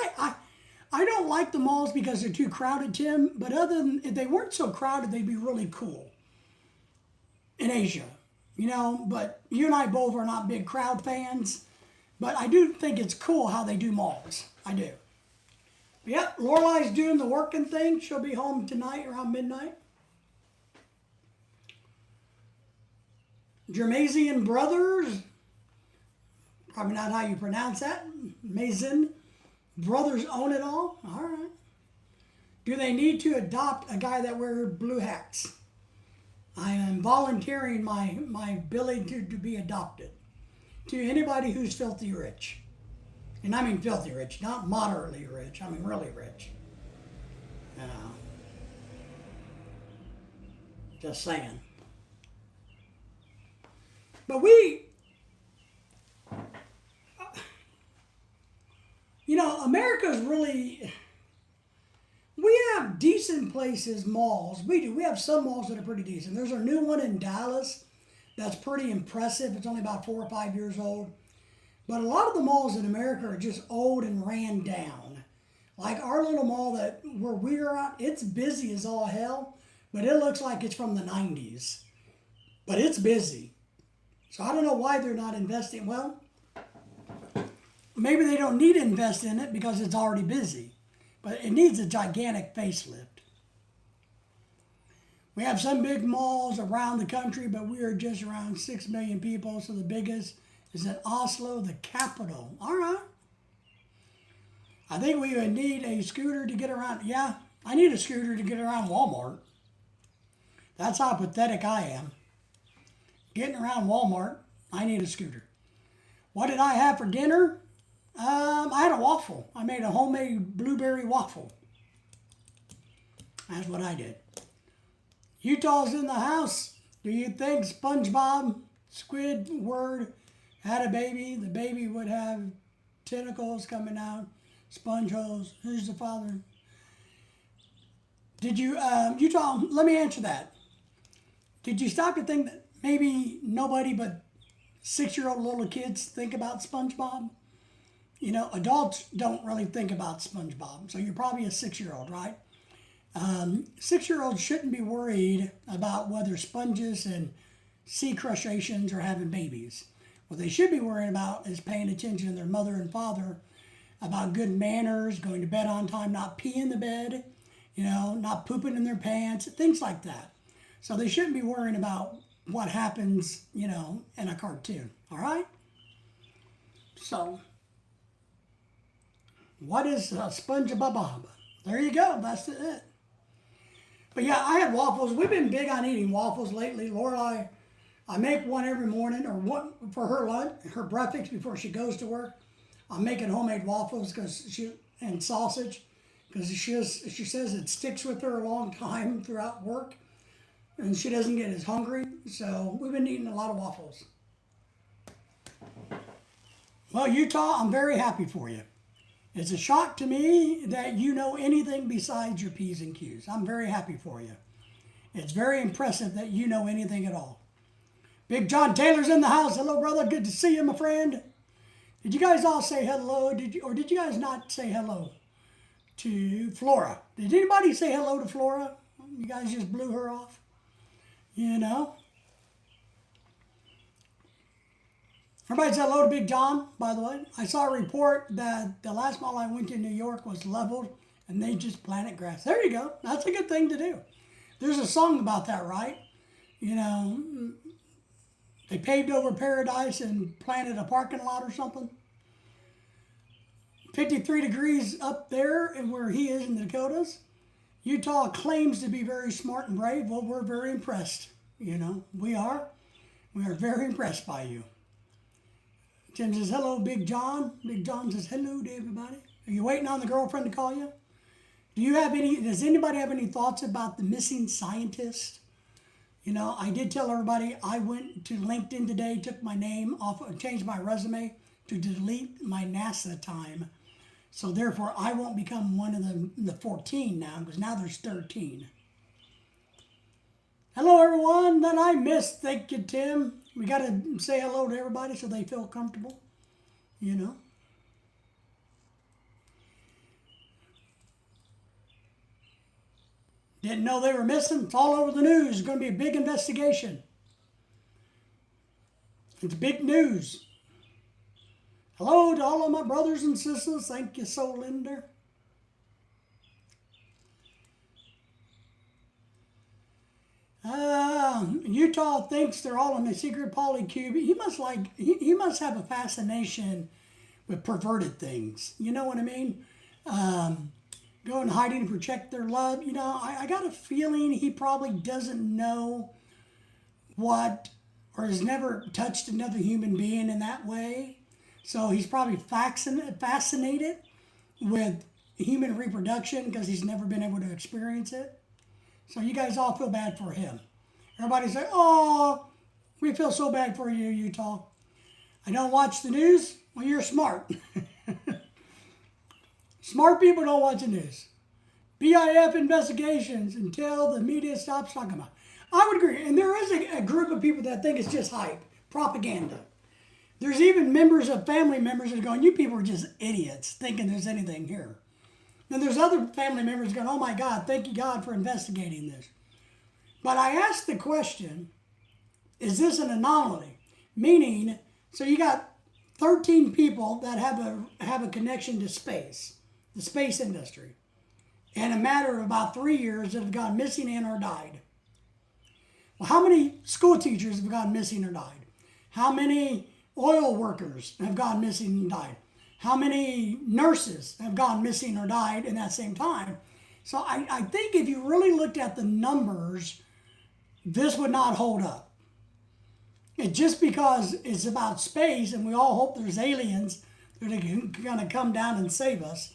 I don't like the malls because they're too crowded, Tim. But if they weren't so crowded, they'd be really cool in Asia. But you and I both are not big crowd fans. But I do think it's cool how they do malls. I do. Yep, Lorelai's doing the working thing. She'll be home tonight around midnight. Jermazian Brothers, probably not how you pronounce that. Mazin Brothers own it all. All right. Do they need to adopt a guy that wears blue hats? I am volunteering my ability to be adopted to anybody who's filthy rich. And I mean filthy rich, not moderately rich. I mean really rich. You know. Just saying. But America's really, we have decent places, malls. We do. We have some malls that are pretty decent. There's a new one in Dallas that's pretty impressive. It's only about 4 or 5 years old. But a lot of the malls in America are just old and ran down. Like our little mall where we're at, it's busy as all hell, but it looks like it's from the 90s. But it's busy. So I don't know why they're not investing. Well, maybe they don't need to invest in it because it's already busy. But it needs a gigantic facelift. We have some big malls around the country, but we are just around 6 million people. So the biggest is in Oslo, the capital. All right. I think we would need a scooter to get around. Yeah, I need a scooter to get around Walmart. That's how pathetic I am. Getting around Walmart, I need a scooter. What did I have for dinner? I had a waffle. I made a homemade blueberry waffle. That's what I did. Utah's in the house. Do you think SpongeBob, Squidward, had a baby? The baby would have tentacles coming out, sponge holes. Who's the father? Did you, Utah, let me answer that. Did you stop to think that maybe nobody but 6-year-old little kids think about SpongeBob? You know, adults don't really think about SpongeBob. So you're probably a 6-year-old, right? 6-year-olds shouldn't be worried about whether sponges and sea crustaceans are having babies. What they should be worrying about is paying attention to their mother and father about good manners, going to bed on time, not peeing the bed, not pooping in their pants, things like that. So they shouldn't be worrying about what happens, in a cartoon, all right? So, what is SpongeBob? There you go, that's it. But yeah, I had waffles. We've been big on eating waffles lately. Lorelai, I make one every morning, or one for her lunch, her breakfast before she goes to work. I'm making homemade waffles and sausage because she says it sticks with her a long time throughout work, and she doesn't get as hungry. So we've been eating a lot of waffles. Well, Utah, I'm very happy for you. It's a shock to me that you know anything besides your P's and Q's. I'm very happy for you. It's very impressive that you know anything at all. Big John Taylor's in the house. Hello, brother. Good to see you, my friend. Did you guys all say hello? Did you guys not say hello to Flora? Did anybody say hello to Flora? You guys just blew her off. Everybody said hello to Big John, by the way. I saw a report that the last mall I went to in New York was leveled and they just planted grass. There you go. That's a good thing to do. There's a song about that, right? They paved over paradise and planted a parking lot or something. 53 degrees up there and where he is in the Dakotas. Utah claims to be very smart and brave. Well, we're very impressed. We are. We are very impressed by you. Tim says, hello, Big John. Big John says, hello to everybody. Are you waiting on the girlfriend to call you? Does anybody have any thoughts about the missing scientist? I did tell everybody I went to LinkedIn today, took my name off, changed my resume to delete my NASA time. So therefore, I won't become one of the 14 now, because now there's 13. Hello, everyone that I missed. Thank you, Tim. We got to say hello to everybody so they feel comfortable, Didn't know they were missing. It's all over the news. It's going to be a big investigation. It's big news. Hello to all of my brothers and sisters. Thank you so, Linder. Utah thinks they're all in the secret polycube. He must have a fascination with perverted things. You know what I mean? Going hiding to protect their love. You know, I got a feeling he probably doesn't know what, or has never touched another human being in that way. So he's probably fascinated with human reproduction because he's never been able to experience it. So you guys all feel bad for him. Everybody's like, oh, we feel so bad for you, Utah. I don't watch the news. Well, you're smart. Smart people don't watch the news. BIF investigations until the media stops talking about it. I would agree. And there is a group of people that think it's just hype, propaganda. There's even family members that are going, you people are just idiots thinking there's anything here. Then there's other family members going, oh my God, thank you God for investigating this. But I asked the question, is this an anomaly? Meaning, so you got 13 people that have a connection to space, the space industry, in a matter of about 3 years that have gone missing and or died. Well, how many school teachers have gone missing or died? How many oil workers have gone missing and died? How many nurses have gone missing or died in that same time? So I think if you really looked at the numbers, this would not hold up. And just because it's about space and we all hope there's aliens that are going to come down and save us,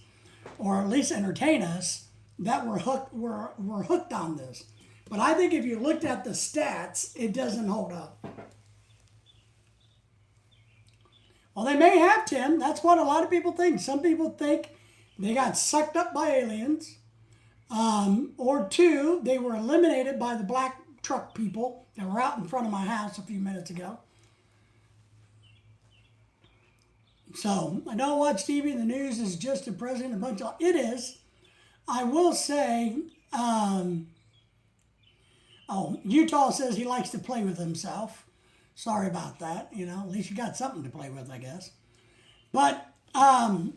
or at least entertain us, that we're hooked on this. But I think if you looked at the stats, it doesn't hold up. Well, they may have, Tim. That's what a lot of people think. Some people think they got sucked up by aliens. Or two, they were eliminated by the black truck people that were out in front of my house a few minutes ago. So, I don't watch TV. The news is just a president, a bunch of... It is. I will say... Utah says he likes to play with himself. Sorry about that. You know, at least you got something to play with, I guess. But I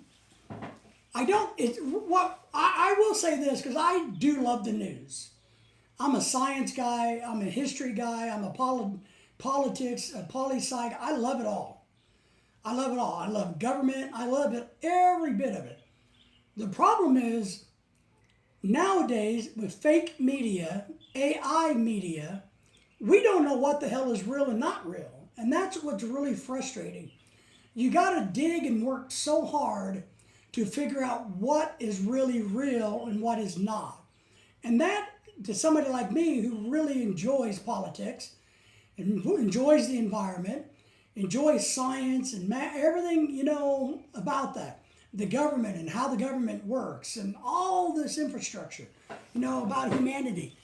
will say this because I do love the news. I'm a science guy. I'm a history guy. I'm a politics, a poli-sci. I love it all. I love it all. I love government. I love it, every bit of it. The problem is nowadays with fake media, AI media, we don't know what the hell is real and not real. And that's what's really frustrating. You got to dig and work so hard to figure out what is really real and what is not. And that, to somebody like me who really enjoys politics and who enjoys the environment, enjoys science and everything, you know, about that, the government and how the government works and all this infrastructure, you know, about humanity.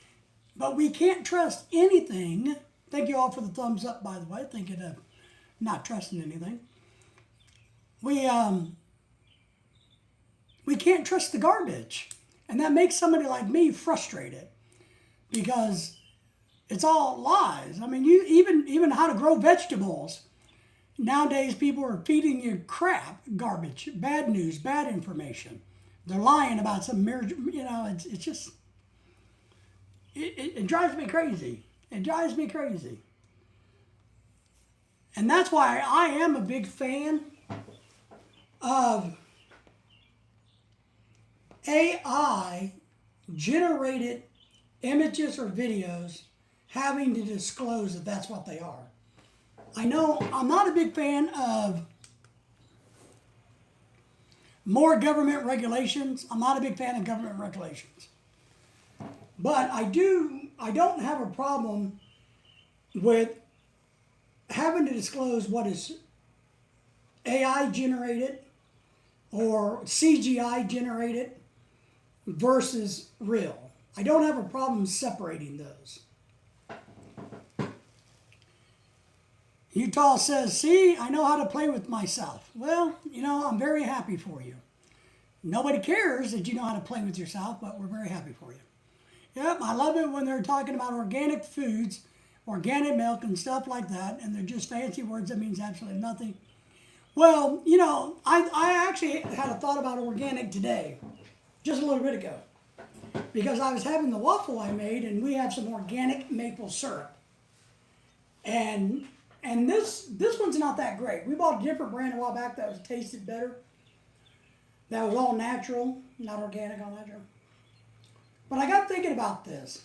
But we can't trust anything. Thank you all for the thumbs up, by the way. Thinking of not trusting anything. We can't trust the garbage. And that makes somebody like me frustrated because it's all lies. I mean, you even how to grow vegetables. Nowadays, people are feeding you crap, garbage, bad news, bad information. They're lying about some marriage. You know, it's just... It drives me crazy. It drives me crazy. And that's why I am a big fan of AI-generated images or videos having to disclose that that's what they are. I know I'm not a big fan of more government regulations. I'm not a big fan of government regulations. But I don't have a problem with having to disclose what is AI generated or CGI generated versus real. I don't have a problem separating those. Utah says, see, I know how to play with myself. Well, you know, I'm very happy for you. Nobody cares that you know how to play with yourself, but we're very happy for you. Yep, I love it when they're talking about organic foods, organic milk and stuff like that, and they're just fancy words that means absolutely nothing. Well, you know, I actually had a thought about organic today, just a little bit ago, because I was having the waffle I made, and we have some organic maple syrup, and this one's not that great. We bought a different brand a while back that was tasted better. That was all natural, not organic, all natural. But I got thinking about this.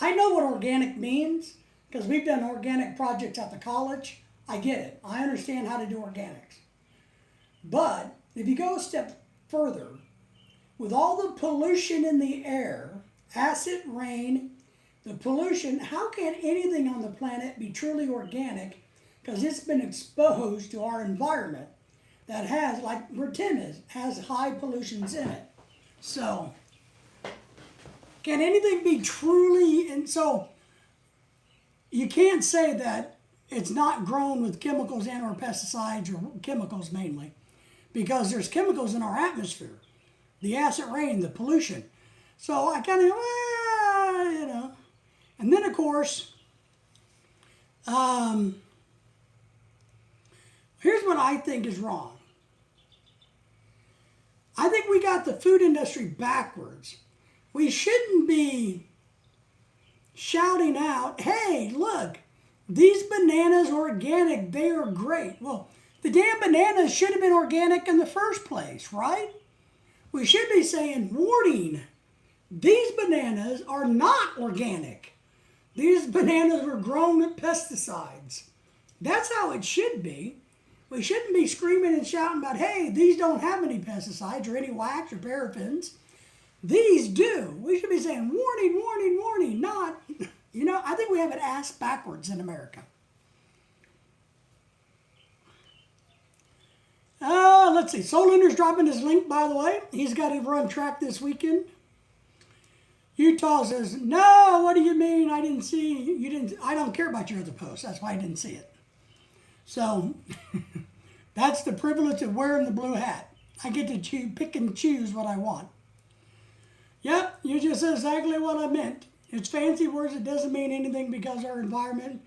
I know what organic means because we've done organic projects at the college. I get it. I understand how to do organics. But if you go a step further, with all the pollution in the air, acid rain, the pollution, how can anything on the planet be truly organic? Because it's been exposed to our environment that has, like where Tim is, has high pollutions in it. So, can anything be truly, and so you can't say that it's not grown with chemicals and or pesticides or chemicals mainly, because there's chemicals in our atmosphere, the acid rain, the pollution. So I kind of, you know, and then of course, here's what I think is wrong. I think we got the food industry backwards. We shouldn't be shouting out, hey, look, these bananas are organic, they are great. Well, the damn bananas should have been organic in the first place, right? We should be saying, warning, these bananas are not organic. These bananas were grown with pesticides. That's how it should be. We shouldn't be screaming and shouting about, hey, these don't have any pesticides or any wax or paraffins. These do. We should be saying, warning, warning, warning, not, you know, I think we have it ass backwards in America. Let's see. Solinder's dropping his link, by the way. He's got to run track this weekend. Utah says, no, what do you mean? I didn't see, you didn't, I don't care about your other post. That's why I didn't see it. So, that's the privilege of wearing the blue hat. I get to pick and choose what I want. Yep, you just said exactly what I meant. It's fancy words. It doesn't mean anything because our environment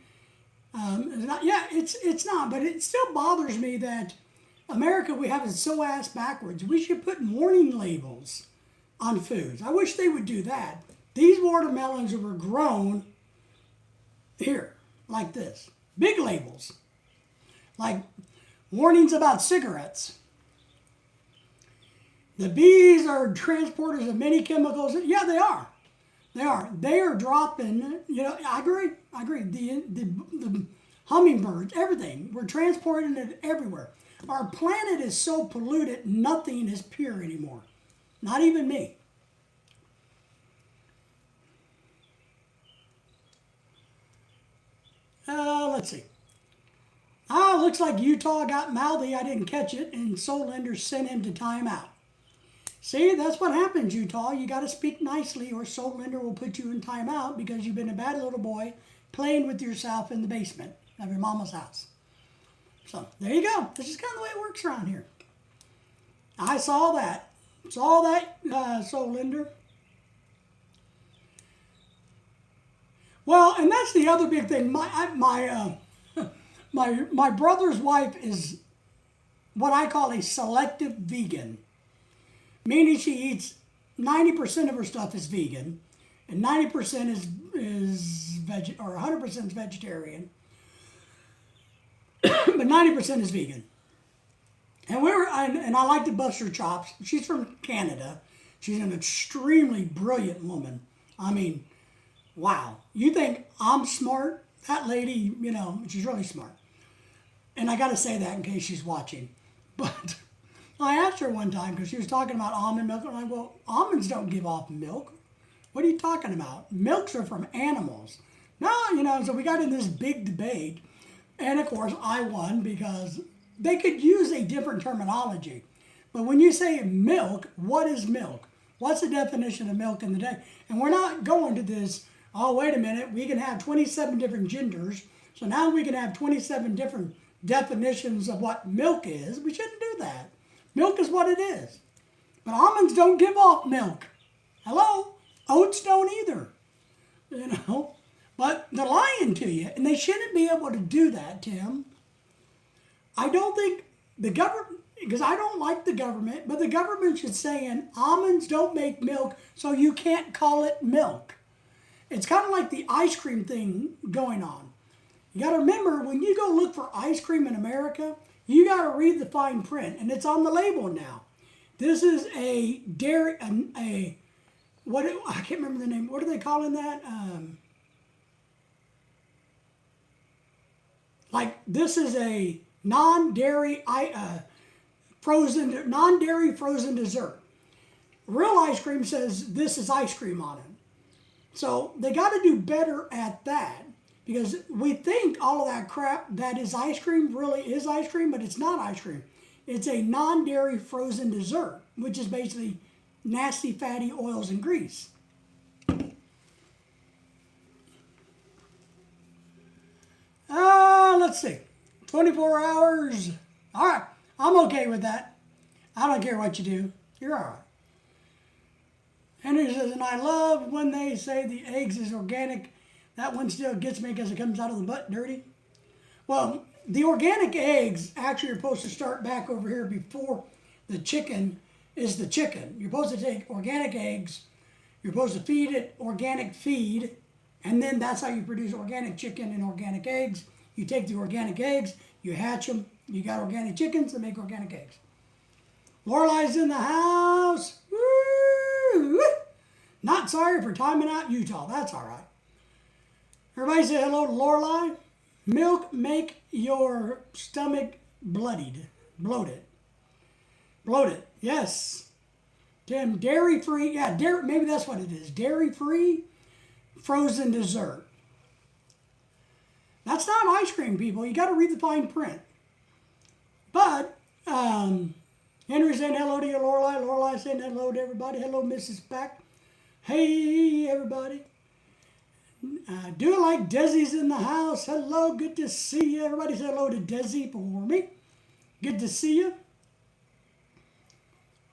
is not. Yeah, it's not. But it still bothers me that America, we have it so ass backwards. We should put warning labels on foods. I wish they would do that. These watermelons were grown here, like this. Big labels. Like warnings about cigarettes. The bees are transporters of many chemicals. Yeah, they are. They are. They are dropping, you know, I agree. The hummingbirds, everything. We're transporting it everywhere. Our planet is so polluted, nothing is pure anymore. Not even me. Let's see. Looks like Utah got mouthy. I didn't catch it, and Solinder sent him to timeout. See, that's what happens, Utah. You got to speak nicely, or Solinder will put you in timeout because you've been a bad little boy playing with yourself in the basement of your mama's house. So there you go. This is kind of the way it works around here. I saw that. Saw that, Solinder. Well, and that's the other big thing. My brother's wife is what I call a selective vegan, meaning she eats 90% of her stuff is vegan, and 90% is or 100% is vegetarian, but 90% is vegan. And I like to bust her chops. She's from Canada. She's an extremely brilliant woman. I mean, wow. You think I'm smart? That lady, you know, she's really smart. And I got to say that in case she's watching. But I asked her one time because she was talking about almond milk. And I go, well, almonds don't give off milk. What are you talking about? Milks are from animals. No, you know, so we got in this big debate. And of course, I won because they could use a different terminology. But when you say milk, what is milk? What's the definition of milk in the day? And we're not going to this, oh, wait a minute, we can have 27 different genders. So now we can have 27 different definitions of what milk is. We shouldn't do that. Milk is what it is. But almonds don't give off milk. Hello? Oats don't either. You know? But they're lying to you. And they shouldn't be able to do that, Tim. I don't think the government, because I don't like the government, but the government should say almonds don't make milk, so you can't call it milk. It's kind of like the ice cream thing going on. You got to remember, when you go look for ice cream in America, you got to read the fine print, and it's on the label now. This is a dairy, what, I can't remember the name. What are they calling that? Like, this is a non-dairy frozen dessert. Real ice cream says this is ice cream on it. So they got to do better at that, because we think all of that crap that is ice cream really is ice cream, but it's not ice cream. It's a non-dairy frozen dessert, which is basically nasty fatty oils and grease. Let's see. 24 hours. All right. I'm okay with that. I don't care what you do. You're all right. Henry says, and I love when they say the eggs is organic. That one still gets me because it comes out of the butt dirty. Well, the organic eggs actually are supposed to start back over here before the chicken is the chicken. You're supposed to take organic eggs. You're supposed to feed it organic feed. And then that's how you produce organic chicken and organic eggs. You take the organic eggs, you hatch them, you got organic chickens that make organic eggs. Lorelei's in the house. Woo! Not sorry for timing out Utah. That's all right. Everybody say hello to Lorelei. Milk make your stomach bloated. Bloated. Yes. Tim, dairy-free. Yeah, dairy. Maybe that's what it is. Dairy-free frozen dessert. That's not ice cream, people. You got to read the fine print. But Henry saying hello to you, Lorelei. Lorelei saying hello to everybody. Hello, Mrs. Beck. Hey, everybody. Do it like Desi's in the house. Hello, good to see you. Everybody say hello to Desi for me. Good to see you.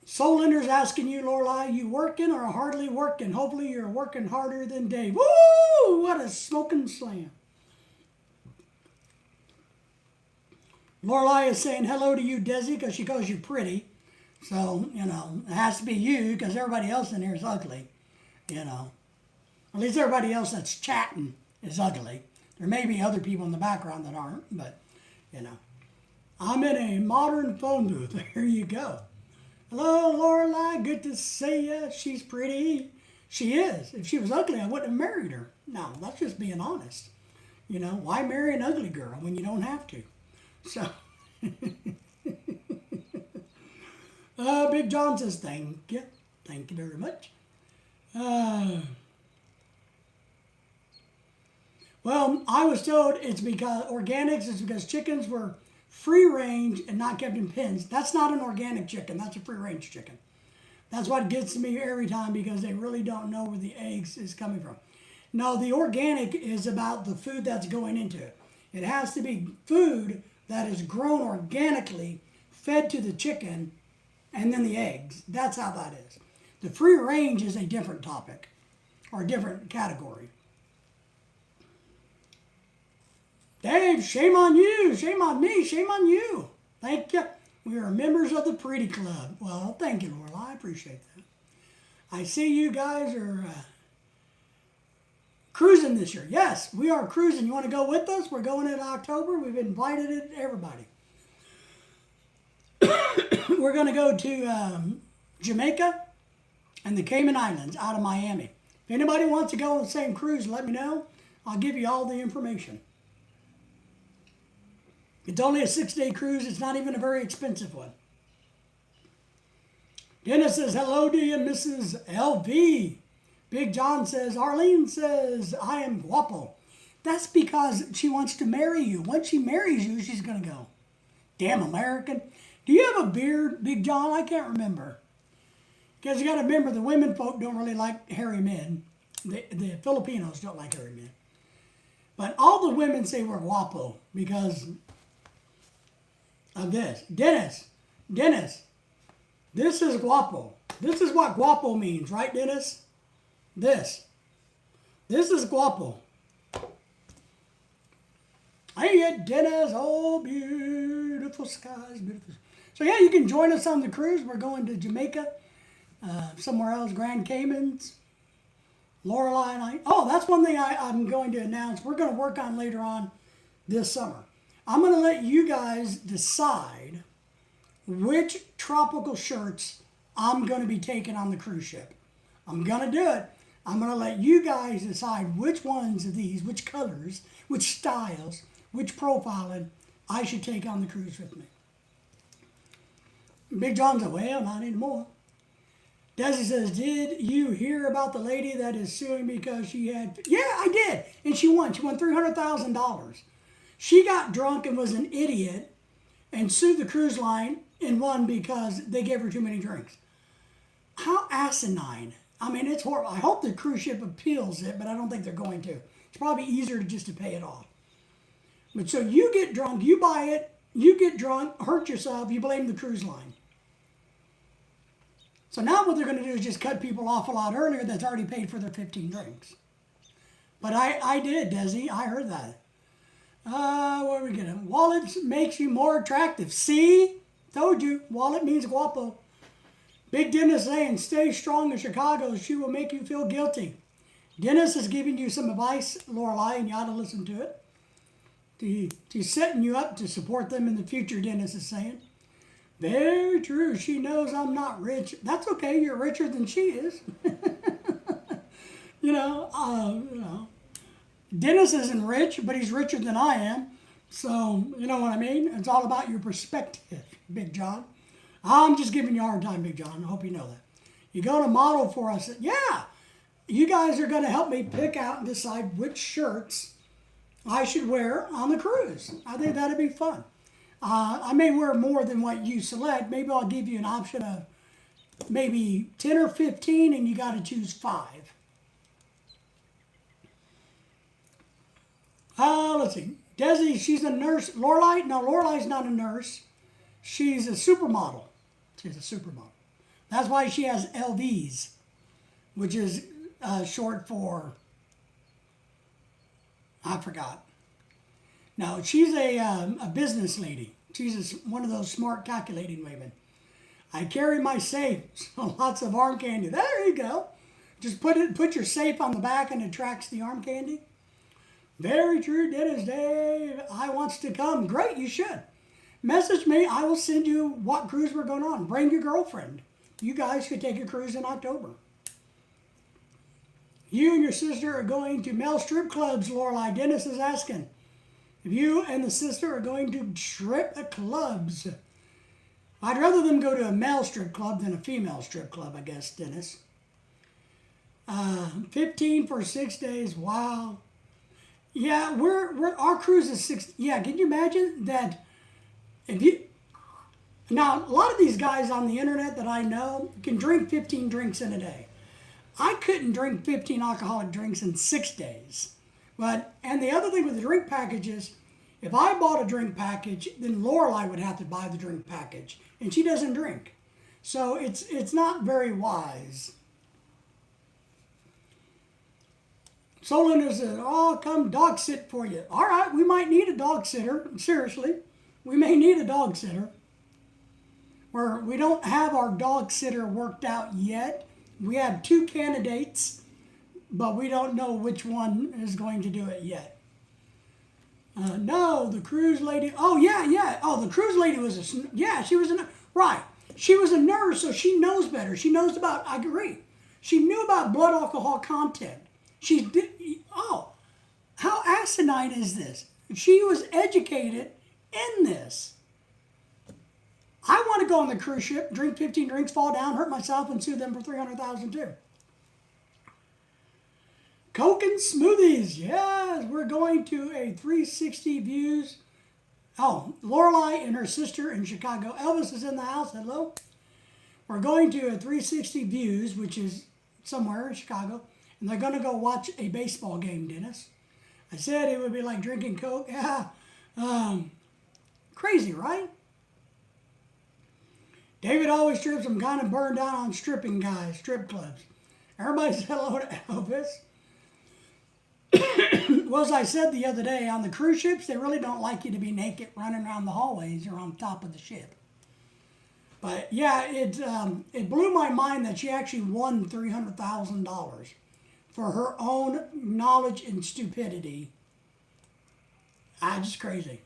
Soul Ender's asking you, Lorelei, you working or hardly working? Hopefully you're working harder than Dave. Woo! What a smoking slam. Lorelei is saying hello to you, Desi, because she calls you pretty. So, it has to be you because everybody else in here is ugly. At least everybody else that's chatting is ugly. There may be other people in the background that aren't, but, I'm in a modern phone booth. There you go. Hello, Lorelei. Good to see you. She's pretty. She is. If she was ugly, I wouldn't have married her. No, that's just being honest. Why marry an ugly girl when you don't have to? So, Big John says, thank you. Thank you very much. Well, I was told it's because organics is because chickens were free range and not kept in pens. That's not an organic chicken. That's a free range chicken. That's what gets me every time because they really don't know where the eggs is coming from. No, the organic is about the food that's going into it. It has to be food that is grown organically, fed to the chicken, and then the eggs. That's how that is. The free range is a different topic or a different category. Dave, shame on you, shame on me, shame on you. Thank you. We are members of the Pretty Club. Well, thank you, Lorelei. I appreciate that. I see you guys are cruising this year. Yes, we are cruising. You want to go with us? We're going in October. We've invited everybody. We're going to go to Jamaica and the Cayman Islands out of Miami. If anybody wants to go on the same cruise, let me know. I'll give you all the information. It's only a 6-day cruise. It's not even a very expensive one. Dennis says, hello to you, Mrs. LV. Big John says, Arlene says, I am guapo. That's because she wants to marry you. Once she marries you, she's going to go, damn American. Do you have a beard, Big John? I can't remember. Because you got to remember, the women folk don't really like hairy men. The Filipinos don't like hairy men. But all the women say we're guapo because of this. Dennis, this is guapo. This is what guapo means, right, Dennis? This is guapo. Hey, Dennis, oh, beautiful. beautiful skies, beautiful. So yeah, you can join us on the cruise. We're going to Jamaica, somewhere else, Grand Caymans. Lorelei and I. Oh, that's one thing I'm going to announce. We're going to work on later on this summer. I'm going to let you guys decide which tropical shirts I'm going to be taking on the cruise ship. I'm going to do it. I'm going to let you guys decide which ones of these, which colors, which styles, which profiling I should take on the cruise with me. Big John's like, well, not anymore. Desi says, did you hear about the lady that is suing because she had... Yeah, I did. And she won. She won $300,000. She got drunk and was an idiot and sued the cruise line and won because they gave her too many drinks. How asinine. I mean, it's horrible. I hope the cruise ship appeals it, but I don't think they're going to. It's probably easier just to pay it off. But so you get drunk, you buy it, you get drunk, hurt yourself, you blame the cruise line. So now what they're going to do is just cut people off a lot earlier that's already paid for their 15 drinks. But I did, Desi. I heard that. Where are we getting? Wallet makes you more attractive. See? Told you. Wallet means guapo. Big Dennis saying, stay strong in Chicago. She will make you feel guilty. Dennis is giving you some advice, Lorelei, and you ought to listen to it. He's setting you up to support them in the future, Dennis is saying. Very true. She knows I'm not rich. That's okay. You're richer than she is. you know. Dennis isn't rich, but he's richer than I am. So, you know what I mean? It's all about your perspective, Big John. I'm just giving you a hard time, Big John. I hope you know that. You're going to model for us. Yeah. You guys are going to help me pick out and decide which shirts I should wear on the cruise. I think that'd be fun. I may wear more than what you select. Maybe I'll give you an option of maybe 10 or 15 and you got to choose 5. Let's see. Desi, she's a nurse. Lorelei? No, Lorelei's not a nurse. She's a supermodel. She's a supermodel. That's why she has LVs, which is short for, I forgot. No, she's a business lady. She's one of those smart calculating women. I carry my safe, so lots of arm candy. There you go. Just put your safe on the back and it tracks the arm candy. Very true, Dennis Dave. I wants to come. Great, you should. Message me. I will send you what cruise we're going on. Bring your girlfriend. You guys could take a cruise in October. You and your sister are going to male strip clubs, Lorelei. Dennis is asking. If you and the sister are going to strip at clubs. I'd rather them go to a male strip club than a female strip club, I guess, Dennis. 15 for 6 days. Wow. Yeah, our cruise is 6. Yeah, can you imagine that? Now, a lot of these guys on the internet that I know can drink 15 drinks in a day. I couldn't drink 15 alcoholic drinks in 6 days. And the other thing with the drink packages, if I bought a drink package, then Lorelei would have to buy the drink package. And she doesn't drink. So it's not very wise. Solon says, oh, come dog sit for you. All right, we might need a dog sitter. Seriously, we may need a dog sitter. We don't have our dog sitter worked out yet. We have 2 candidates, but we don't know which one is going to do it yet. No, the cruise lady. Oh, yeah. Oh, the cruise lady was she was right. She was a nurse, so she knows better. She knows about, I agree. She knew about blood alcohol content. How asinine is this? She was educated in this. I want to go on the cruise ship, drink 15 drinks, fall down, hurt myself, and sue them for $300,000 too. Coke and smoothies. Yes, we're going to a 360 views. Oh, Lorelei and her sister in Chicago. Elvis is in the house. Hello. We're going to a 360 views, which is somewhere in Chicago. And they're going to go watch a baseball game, Dennis. I said it would be like drinking Coke. Yeah. Crazy, right? David always strips. I'm kind of burned out on stripping guys, strip clubs. Everybody said hello to Elvis. Well, as I said the other day, on the cruise ships, they really don't like you to be naked running around the hallways or on top of the ship. But yeah, it blew my mind that she actually won $300,000 for her own knowledge and stupidity. Just crazy.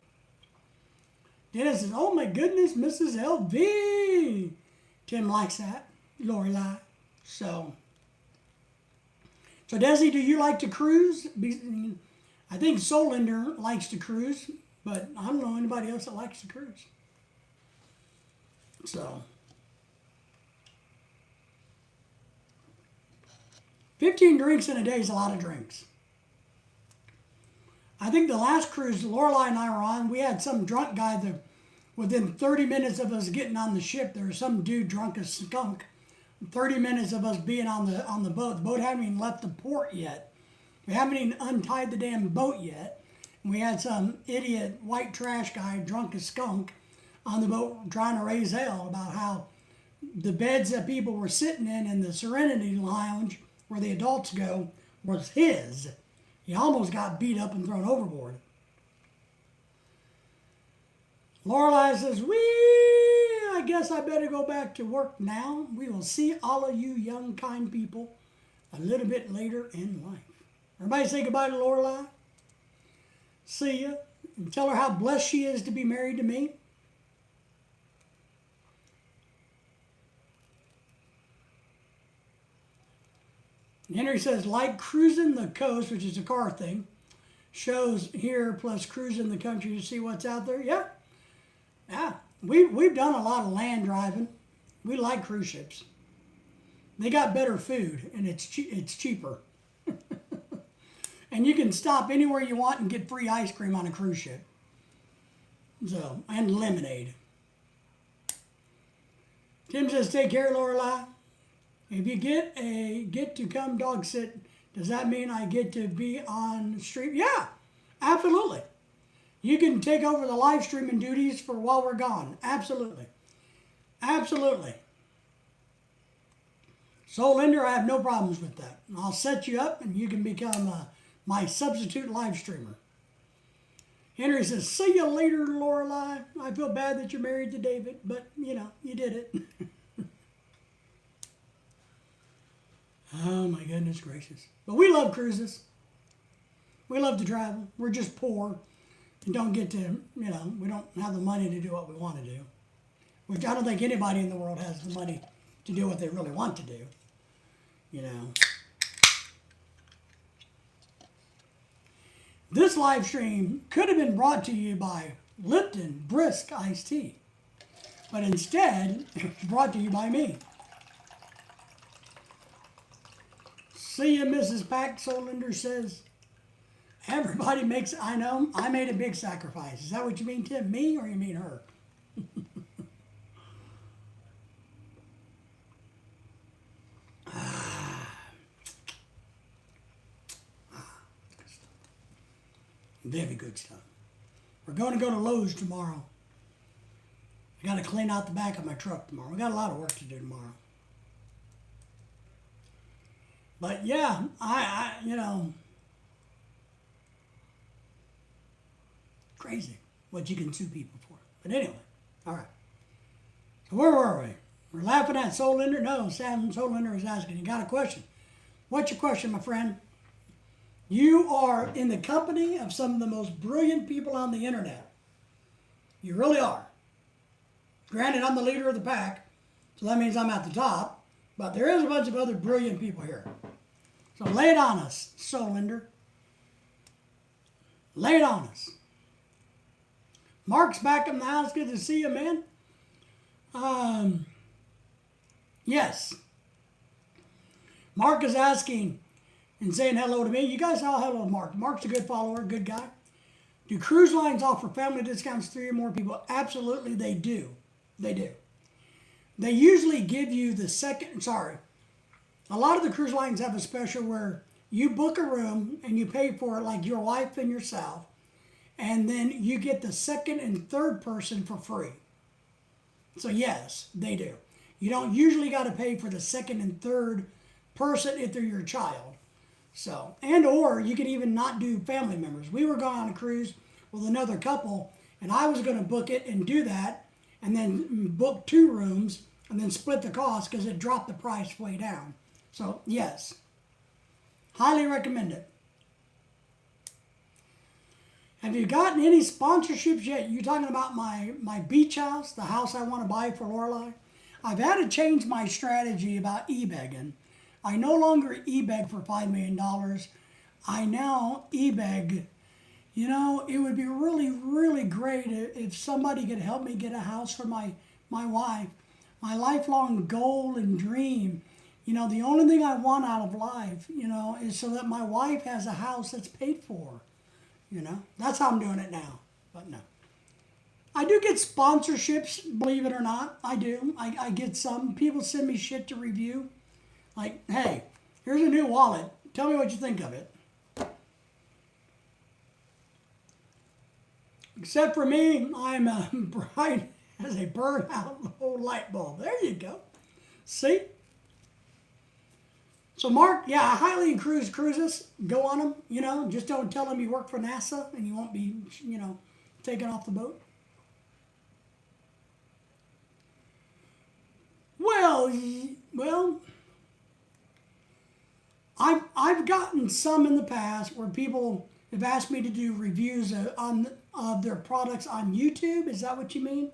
Dennis says, "Oh my goodness, Mrs. LV." Tim likes that. Lorelai. So Desi, do you like to cruise? I think Solinder likes to cruise, but I don't know anybody else that likes to cruise. So 15 drinks in a day is a lot of drinks. I think the last cruise Lorelai and I were on, we had some drunk guy that within 30 minutes of us getting on the ship, there was some dude drunk as skunk. 30 minutes of us being on the boat. The boat hadn't even left the port yet. We haven't even untied the damn boat yet. And we had some idiot white trash guy drunk as skunk on the boat trying to raise hell about how the beds that people were sitting in the Serenity Lounge where the adults go was his. He almost got beat up and thrown overboard. Lorelai says, I guess I better go back to work now. We will see all of you young, kind people a little bit later in life. Everybody say goodbye to Lorelai. See ya. And tell her how blessed she is to be married to me. Henry says, like cruising the coast, which is a car thing, shows here plus cruising the country to see what's out there. Yeah. We've done a lot of land driving. We like cruise ships. They got better food, and it's cheaper. And you can stop anywhere you want and get free ice cream on a cruise ship. So, and lemonade. Tim says, take care, Lorelai. If you get to come dog sit, does that mean I get to be on stream? Yeah, absolutely. You can take over the live streaming duties for while we're gone. Absolutely. Absolutely. So, Linder, I have no problems with that. I'll set you up and you can become my substitute live streamer. Henry says, see you later, Lorelai. I feel bad that you're married to David, but, you did it. Oh, my goodness gracious. But we love cruises. We love to travel. We're just poor. And don't get to, we don't have the money to do what we want to do. Which I don't think anybody in the world has the money to do what they really want to do. This live stream could have been brought to you by Lipton Brisk Iced Tea. But instead, it's brought to you by me. See ya, Mrs. Pack, Solinder says. Everybody makes, I know, I made a big sacrifice. Is that what you mean, Tim? Me or you mean her? Very good stuff. We're going to go to Lowe's tomorrow. I got to clean out the back of my truck tomorrow. We got a lot of work to do tomorrow. But yeah, crazy what you can sue people for. But anyway, all right. So where were we? We're laughing at Solinder? No, Sam Solinder is asking, you got a question? What's your question, my friend? You are in the company of some of the most brilliant people on the internet. You really are. Granted, I'm the leader of the pack, so that means I'm at the top, but there is a bunch of other brilliant people here. So lay it on us, Solinder. Lay it on us. Mark's back in the house. Good to see you, man. Yes. Mark is asking and saying hello to me. You guys all hello to Mark. Mark's a good follower, good guy. Do cruise lines offer family discounts to 3 or more people? Absolutely, they do. They do. They usually give you the second, a lot of the cruise lines have a special where you book a room and you pay for it like your wife and yourself, and then you get the second and third person for free. So yes, they do. You don't usually got to pay for the second and third person if they're your child. So, and or you could even not do family members. We were going on a cruise with another couple, and I was going to book it and do that, and then book 2 rooms, and then split the cost because it dropped the price way down. So, yes, highly recommend it. Have you gotten any sponsorships yet? You talking about my beach house, the house I want to buy for Lorelei? I've had to change my strategy about e-begging. I no longer e-beg for $5 million. I now e-beg. You know, it would be really, really great if somebody could help me get a house for my wife. My lifelong goal and dream. You know, the only thing I want out of life, you know, is so that my wife has a house that's paid for. You know, that's how I'm doing it now. But no. I do get sponsorships, believe it or not. I do. I get some. People send me shit to review. Like, hey, here's a new wallet. Tell me what you think of it. Except for me, I'm bright as a burned out old light bulb. There you go. See? So Mark, yeah, I highly encourage cruises. Go on them, you know. Just don't tell them you work for NASA and you won't be, you know, taken off the boat. Well, I've gotten some in the past where people have asked me to do reviews of their products on YouTube. Is that what you mean?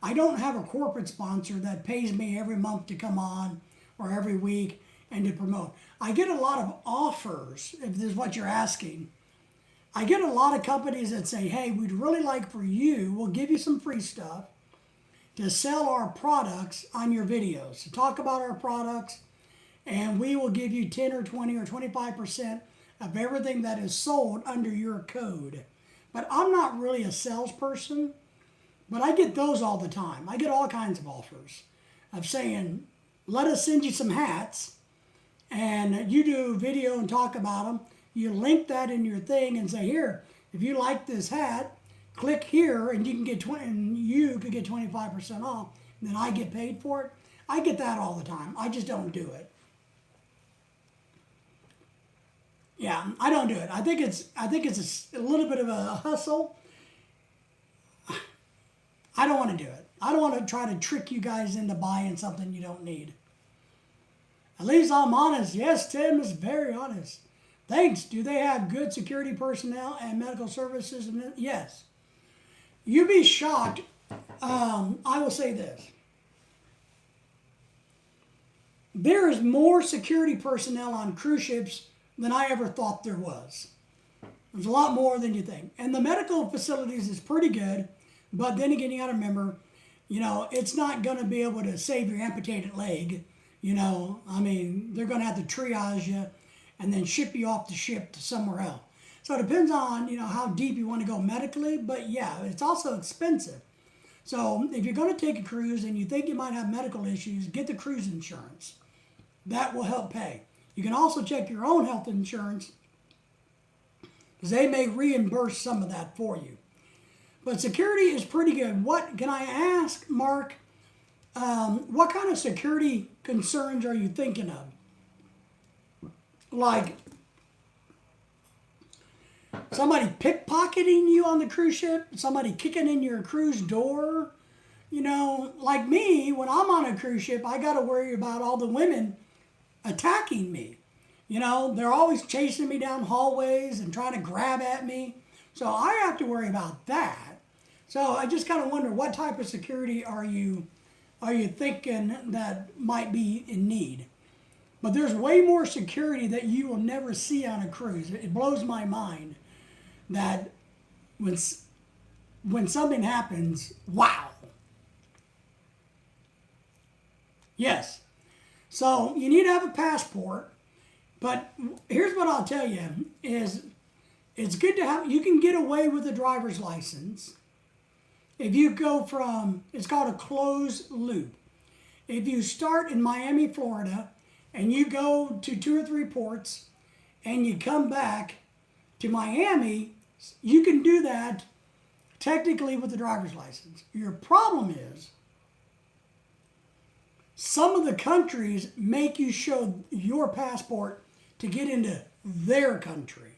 I don't have a corporate sponsor that pays me every month to come on or every week and to promote. I get a lot of offers, if this is what you're asking. I get a lot of companies that say, hey, we'd really like for you, we'll give you some free stuff to sell our products on your videos, to talk about our products, and we will give you 10 or 20 or 25% of everything that is sold under your code. But I'm not really a salesperson, but I get those all the time. I get all kinds of offers of saying, let us send you some hats, and you do a video and talk about them. You link that in your thing and say, here, if you like this hat, click here and you can get 25% off. And then I get paid for it. I get that all the time. I just don't do it. Yeah, I don't do it. I think it's a little bit of a hustle. I don't want to do it. I don't want to try to trick you guys into buying something you don't need. At least I'm honest. Yes, Tim is very honest. Thanks. Do they have good security personnel and medical services? Yes. You'd be shocked. I will say this. There is more security personnel on cruise ships than I ever thought there was. There's a lot more than you think. And the medical facilities is pretty good. But then again, you got to remember, you know, it's not going to be able to save your amputated leg. You know, I mean, they're going to have to triage you and then ship you off the ship to somewhere else. So it depends on, you know, how deep you want to go medically. But yeah, it's also expensive. So if you're going to take a cruise and you think you might have medical issues, get the cruise insurance. That will help pay. You can also check your own health insurance because they may reimburse some of that for you. But security is pretty good. What can I ask, Mark? What kind of security concerns are you thinking of? Like somebody pickpocketing you on the cruise ship? Somebody kicking in your cruise door? You know, like me, when I'm on a cruise ship, I got to worry about all the women attacking me. You know, they're always chasing me down hallways and trying to grab at me. So I have to worry about that. So I just kind of wonder, what type of security are you thinking that might be in need? But there's way more security that you will never see on a cruise. It blows my mind that when something happens, wow. Yes. So you need to have a passport. But here's what I'll tell you is it's good to have, you can get away with a driver's license. If you go from, it's called a closed loop. If you start in Miami, Florida, and you go to 2 or 3 ports, and you come back to Miami, you can do that technically with a driver's license. Your problem is, some of the countries make you show your passport to get into their country.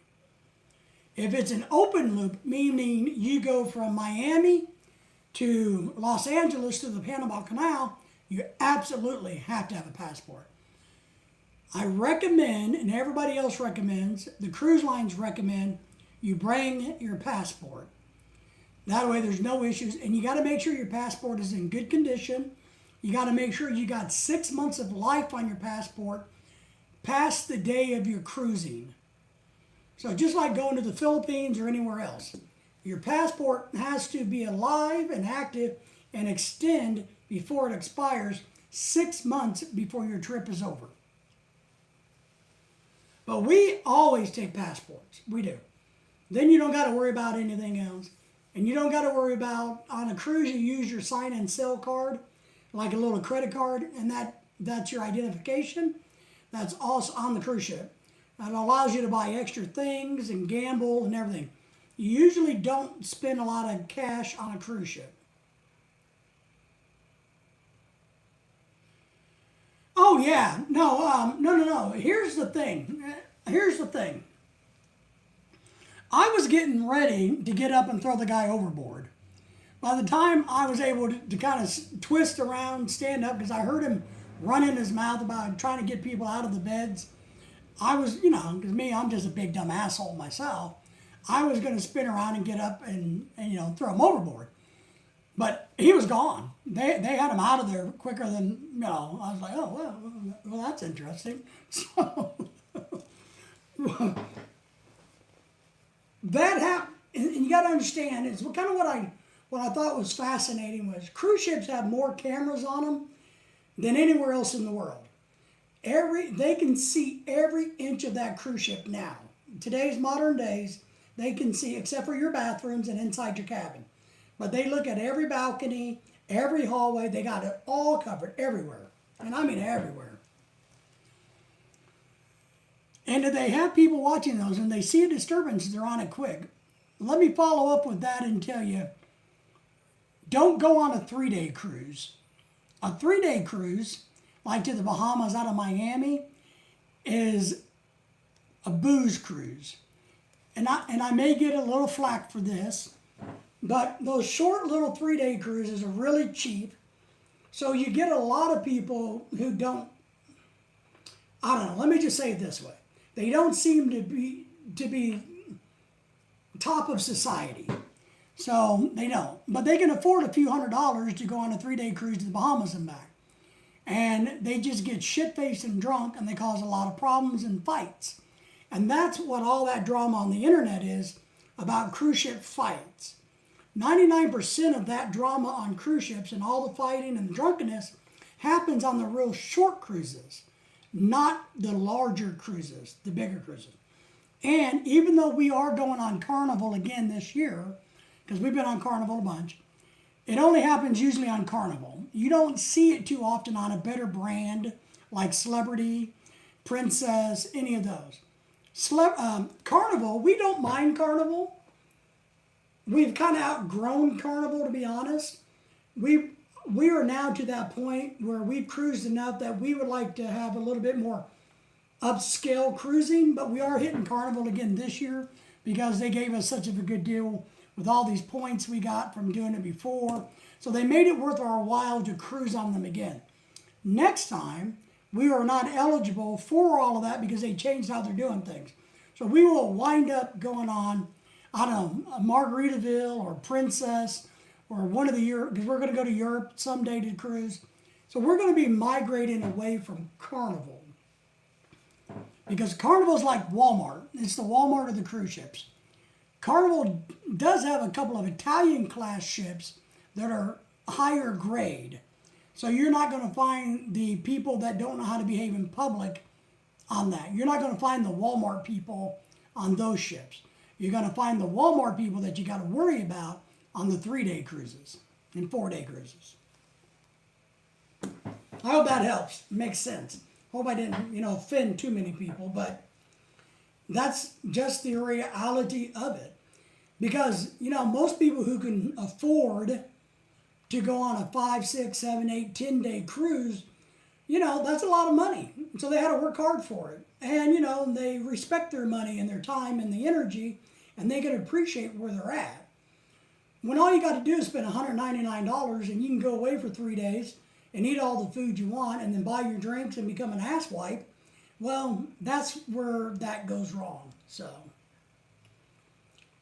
If it's an open loop, meaning you go from Miami to Los Angeles to the Panama Canal, you absolutely have to have a passport. I recommend, and everybody else recommends, the cruise lines recommend you bring your passport. That way there's no issues, and you got to make sure your passport is in good condition. You got to make sure you got 6 months of life on your passport past the day of your cruising. So just like going to the Philippines or anywhere else, your passport has to be alive and active and extend before it expires 6 months before your trip is over. But we always take passports. We do. Then you don't got to worry about anything else. And you don't got to worry about, on a cruise, you use your sign and sell card, like a little credit card, and that's your identification. That's also on the cruise ship. That allows you to buy extra things and gamble and everything. You usually don't spend a lot of cash on a cruise ship. Oh yeah, no. Here's the thing. I was getting ready to get up and throw the guy overboard. By the time I was able to kind of twist around, stand up, because I heard him running his mouth about trying to get people out of the beds, I was, because I'm just a big dumb asshole myself. I was going to spin around and get up and throw him overboard. But he was gone. They had him out of there quicker than, I was like, oh, well that's interesting. So, that happened, and you got to understand, it's kind of what I thought was fascinating was cruise ships have more cameras on them than anywhere else in the world. They can see every inch of that cruise ship now. Today's modern days, they can see, except for your bathrooms and inside your cabin. But they look at every balcony, every hallway. They got it all covered everywhere. And I mean everywhere. And if they have people watching those and they see a disturbance, they're on it quick. Let me follow up with that and tell you, don't go on a 3-day cruise. A 3-day cruise, like to the Bahamas out of Miami, is a booze cruise. And I may get a little flack for this, but those short little 3-day cruises are really cheap. So you get a lot of people who don't, I don't know, let me just say it this way. They don't seem to be top of society. So they don't. But they can afford a few $100s to go on a 3-day cruise to the Bahamas and back. And they just get shit-faced and drunk, and they cause a lot of problems and fights. And that's what all that drama on the internet is about cruise ship fights. 99% of that drama on cruise ships and all the fighting and the drunkenness happens on the real short cruises, not the larger cruises, the bigger cruises. And even though we are going on Carnival again this year, because we've been on Carnival a bunch, it only happens usually on Carnival. You don't see it too often on a better brand like Celebrity, Princess, any of those. Carnival, we don't mind Carnival. We've kind of outgrown Carnival, to be honest. We are now to that point where we've cruised enough that we would like to have a little bit more upscale cruising, but we are hitting Carnival again this year because they gave us such a good deal with all these points we got from doing it before. So they made it worth our while to cruise on them again. Next time, we are not eligible for all of that because they changed how they're doing things. So we will wind up going on, I don't know, a Margaritaville or Princess or one of the Europe, because we're going to go to Europe someday to cruise. So we're going to be migrating away from Carnival. Because Carnival's like Walmart. It's the Walmart of the cruise ships. Carnival does have a couple of Italian class ships that are higher grade. So you're not going to find the people that don't know how to behave in public on that. You're not going to find the Walmart people on those ships. You're going to find the Walmart people that you got to worry about on the 3-day cruises and 4-day cruises. I hope that helps. Makes sense. Hope I didn't, offend too many people, but that's just the reality of it. Because, most people who can afford to go on a 5, 6, 7, 8, 10-day cruise, that's a lot of money. So they had to work hard for it. and they respect their money and their time and the energy, and they can appreciate where they're at. When all you got to do is spend $199 and you can go away for 3 days and eat all the food you want and then buy your drinks and become an asswipe, well, that's where that goes wrong. So,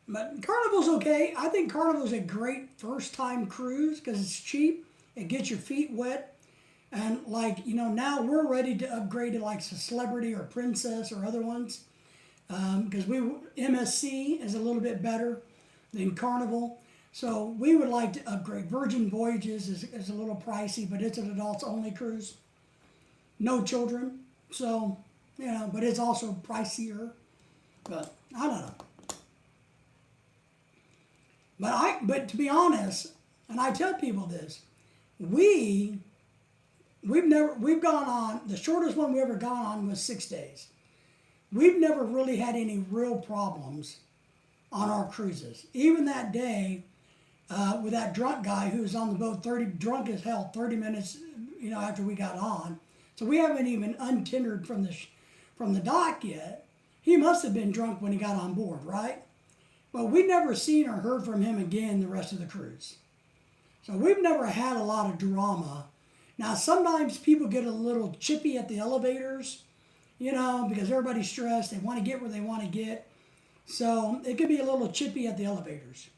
but Carnival's okay. I think Carnival's a great first-time cruise because it's cheap. It gets your feet wet. And now we're ready to upgrade to like a Celebrity or Princess or other ones. Because MSC is a little bit better than Carnival. So we would like to upgrade. Virgin Voyages is a little pricey, but it's an adults only cruise. No children. So, but it's also pricier. But I don't know. But to be honest, and I tell people this, we've gone on, the shortest one we ever gone on was 6 days. We've never really had any real problems on our cruises. Even that day with that drunk guy who was on the boat, drunk as hell, 30 minutes, after we got on. So we haven't even untindered from the dock yet. He must have been drunk when he got on board, right? But we never seen or heard from him again the rest of the cruise. So we've never had a lot of drama. Now, sometimes people get a little chippy at the elevators, because everybody's stressed. They want to get where they want to get. So it could be a little chippy at the elevators.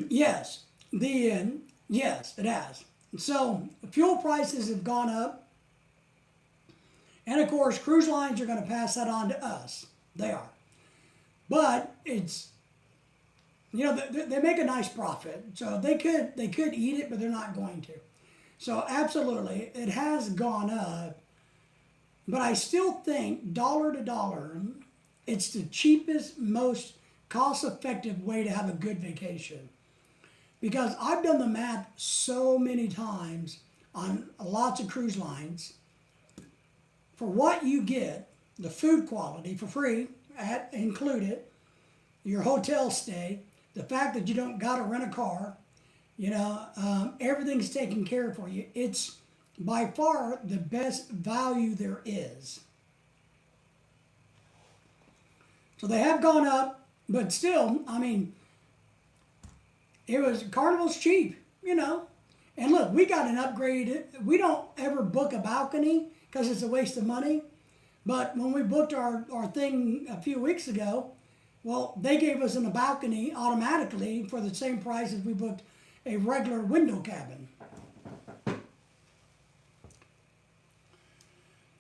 Yes, yes, it has. So fuel prices have gone up. And of course, cruise lines are going to pass that on to us. They are. But it's, they make a nice profit. So they could eat it, but they're not going to. So absolutely, it has gone up. But I still think dollar to dollar, it's the cheapest, most cost-effective way to have a good vacation. Because I've done the math so many times on lots of cruise lines. For what you get, the food quality for free, included, your hotel stay, the fact that you don't got to rent a car, everything's taken care of for you. It's by far the best value there is. So they have gone up, but still, Carnival's cheap, And look, we got an upgrade. We don't ever book a balcony because it's a waste of money. But when we booked our thing a few weeks ago, well, they gave us a balcony automatically for the same price as we booked a regular window cabin.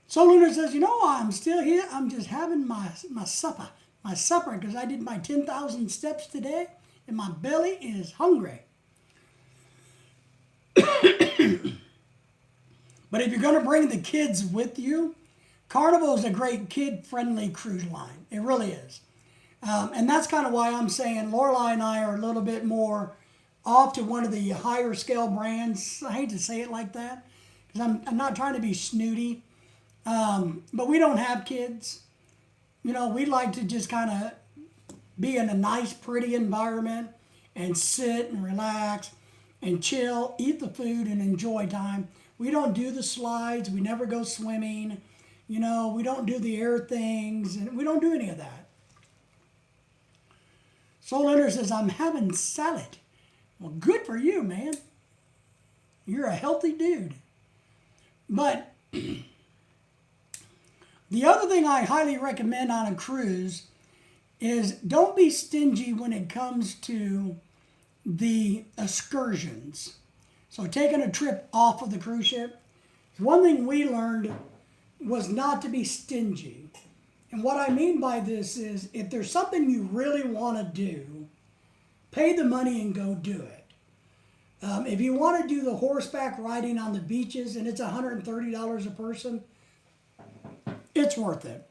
So Luna says, I'm still here. I'm just having my supper because I did my 10,000 steps today and my belly is hungry. But if you're going to bring the kids with you, Carnival is a great kid-friendly cruise line. It really is. And that's kind of why I'm saying Lorelai and I are a little bit more off to one of the higher scale brands. I hate to say it like that because I'm not trying to be snooty. But we don't have kids. We like to just kind of be in a nice, pretty environment and sit and relax and chill, eat the food, and enjoy time. We don't do the slides. We never go swimming. We don't do the air things, and we don't do any of that. Soul Ender says, I'm having salad. Well, good for you, man. You're a healthy dude. But the other thing I highly recommend on a cruise is don't be stingy when it comes to the excursions. So taking a trip off of the cruise ship, one thing we learned was not to be stingy. And what I mean by this is if there's something you really want to do, pay the money and go do it. If you want to do the horseback riding on the beaches and it's $130 a person, it's worth it.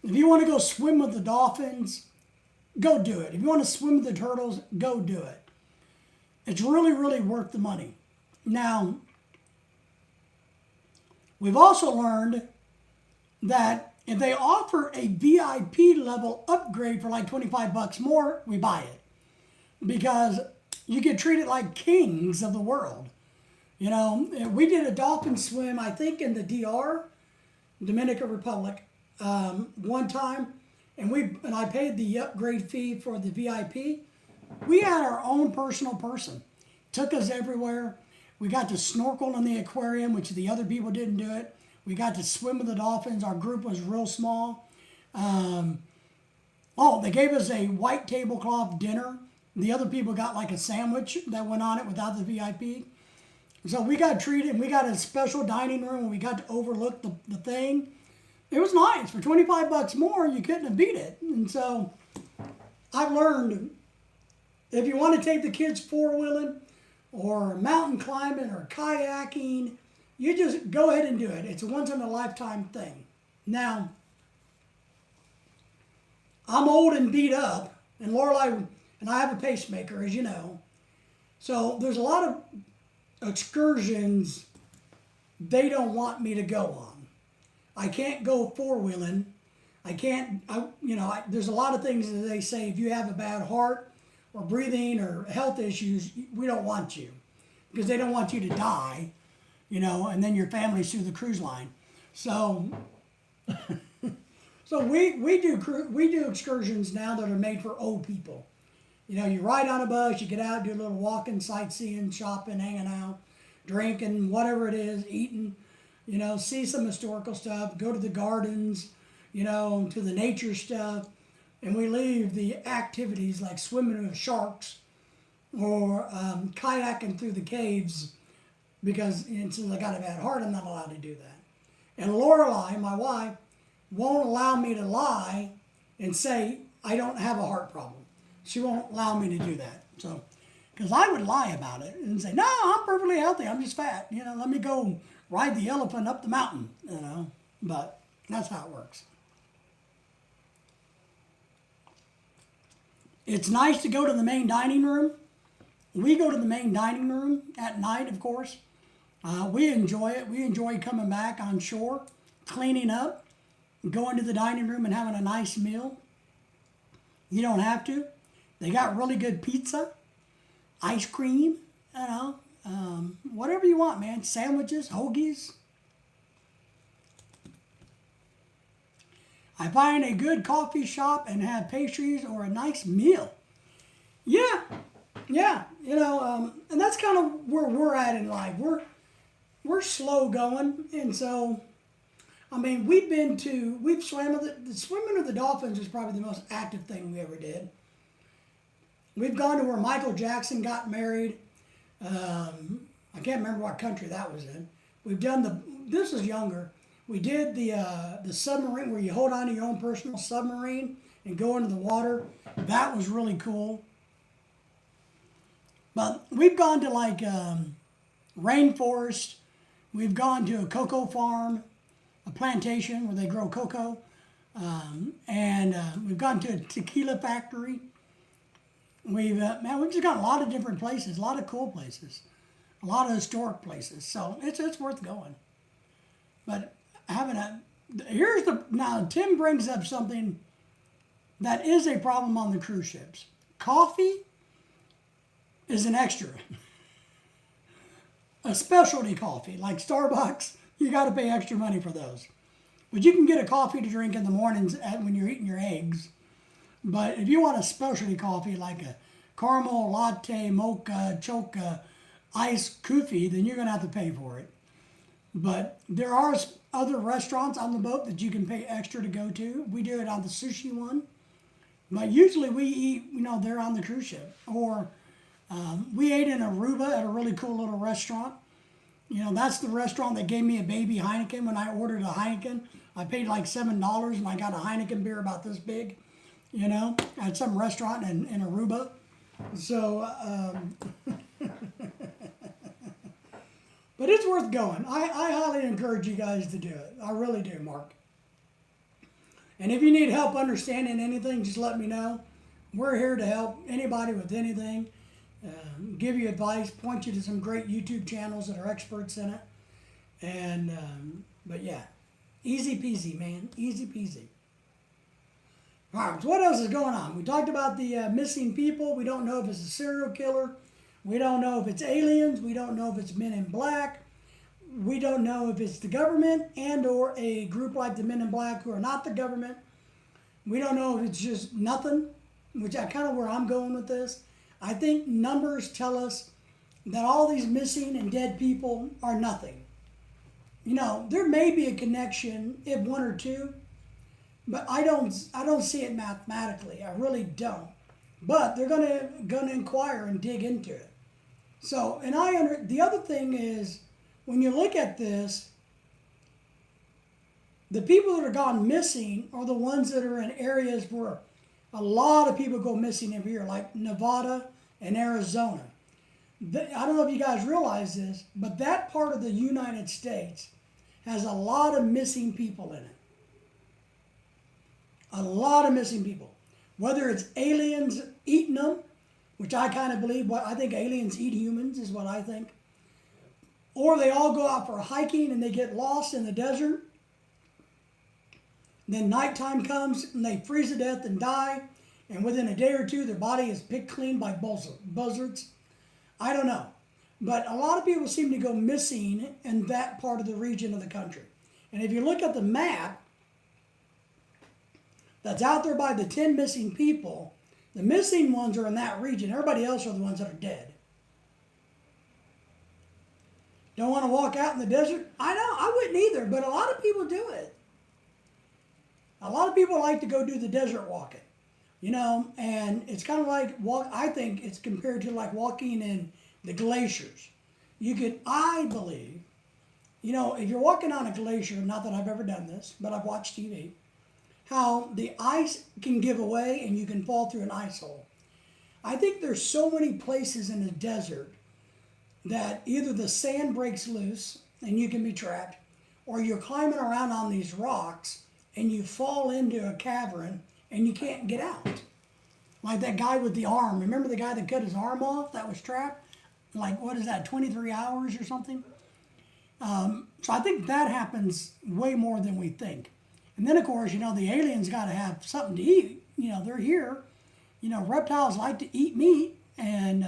If you want to go swim with the dolphins, go do it. If you want to swim with the turtles, go do it. It's really, really worth the money. Now, we've also learned that if they offer a VIP level upgrade for like $25 more, we buy it. Because you get treated like kings of the world. You know, we did a dolphin swim, I think, in the DR, Dominican Republic, one time, and I paid the upgrade fee for the VIP. We had our own personal person, took us everywhere. We got to snorkel in the aquarium, which the other people didn't do it. We got to swim with the dolphins. Our group was real small. They gave us a white tablecloth dinner. The other people got like a sandwich that went on it without the VIP. So we got treated, and we got a special dining room, and we got to overlook the thing. It was nice. For $25 more, you couldn't have beat it. And so I've learned, if you want to take the kids four-wheeling or mountain climbing or kayaking, you just go ahead and do it. It's a once-in-a-lifetime thing. Now, I'm old and beat up, and Lorelai and I have a pacemaker, as you know. So there's a lot of excursions they don't want me to go on. I can't go four-wheeling. There's a lot of things that they say, if you have a bad heart or breathing or health issues, we don't want you. Because they don't want you to die, and then your family's through the cruise line. So, we do excursions now that are made for old people. You ride on a bus, you get out, do a little walking, sightseeing, shopping, hanging out, drinking, whatever it is, eating, see some historical stuff, go to the gardens, to the nature stuff. And we leave the activities like swimming with sharks or kayaking through the caves, because since I got a bad heart, I'm not allowed to do that. And Lorelai, my wife, won't allow me to lie and say I don't have a heart problem. She won't allow me to do that. So, because I would lie about it and say, no, I'm perfectly healthy. I'm just fat. Let me go ride the elephant up the mountain, But that's how it works. It's nice to go to the main dining room. We go to the main dining room at night, of course. We enjoy it. We enjoy coming back on shore, cleaning up, going to the dining room and having a nice meal. You don't have to. They got really good pizza, ice cream, whatever you want, man. Sandwiches, hoagies. I find a good coffee shop and have pastries or a nice meal. Yeah, and that's kind of where we're at in life. We're slow going, and so, we've swam with the swimming with the dolphins is probably the most active thing we ever did. We've gone to where Michael Jackson got married. I can't remember what country that was in. We've done this is younger. We did the submarine where you hold on to your own personal submarine and go into the water. That was really cool. But we've gone to like rainforest. We've gone to a cocoa farm, a plantation where they grow cocoa. And we've gone to a tequila factory. We've just got a lot of different places, a lot of cool places, a lot of historic places. So it's worth going. But now Tim brings up something that is a problem on the cruise ships. Coffee is an extra. A specialty coffee like Starbucks, you got to pay extra money for those. But you can get a coffee to drink in the mornings when you're eating your eggs. But if you want a specialty coffee like a caramel latte, mocha, choca, iced coffee, then you're going to have to pay for it. But there are other restaurants on the boat that you can pay extra to go to. We do it on the sushi one. But usually we eat, they're on the cruise ship. Or we ate in Aruba at a really cool little restaurant. That's the restaurant that gave me a baby Heineken when I ordered a Heineken. I paid like $7 and I got a Heineken beer about this big. At some restaurant in Aruba. So, but it's worth going. I highly encourage you guys to do it. I really do, Mark. And if you need help understanding anything, just let me know. We're here to help anybody with anything, give you advice, point you to some great YouTube channels that are experts in it. And, but yeah, easy peasy, man, easy peasy. All right, so what else is going on? We talked about the missing people. We don't know if it's a serial killer We don't know if it's aliens. We don't know if it's Men in Black. We don't know if it's the government and or a group like the Men in Black who are not the government. We don't know if it's just nothing, which I kind of where I'm going with this. I think numbers tell us that all these missing and dead people are nothing. You know, there may be a connection if one or two, but I don't see it mathematically. I really don't. But they're gonna inquire and dig into it. So, and the other thing is, when you look at this, the people that are gone missing are the ones that are in areas where a lot of people go missing every year, like Nevada and Arizona. I don't know if you guys realize this, but that part of the United States has a lot of missing people in it. A lot of missing people. Whether it's aliens eating them, which I kind of believe, I think aliens eat humans is what I think. Or they all go out for hiking and they get lost in the desert. Then nighttime comes and they freeze to death and die. And within a day or two, their body is picked clean by buzzards. I don't know. But a lot of people seem to go missing in that part of the region of the country. And if you look at the map that's out there by the 10 missing people, the missing ones are in that region. Everybody else are the ones that are dead. Don't want to walk out in the desert? I know, I wouldn't either, but a lot of people do it. A lot of people like to go do the desert walking, you know, and it's kind of like I think it's compared to like walking in the glaciers. I believe, you know, if you're walking on a glacier, not that I've ever done this, but I've watched TV, how the ice can give away and you can fall through an ice hole. I think there's so many places in the desert that either the sand breaks loose and you can be trapped, or you're climbing around on these rocks and you fall into a cavern and you can't get out. Like that guy with the arm. Remember the guy that cut his arm off that was trapped? Like, what is that, 23 hours or something? So I think that happens way more than we think. And then, of course, you know, the aliens got to have something to eat. You know, they're here. You know, reptiles like to eat meat. And,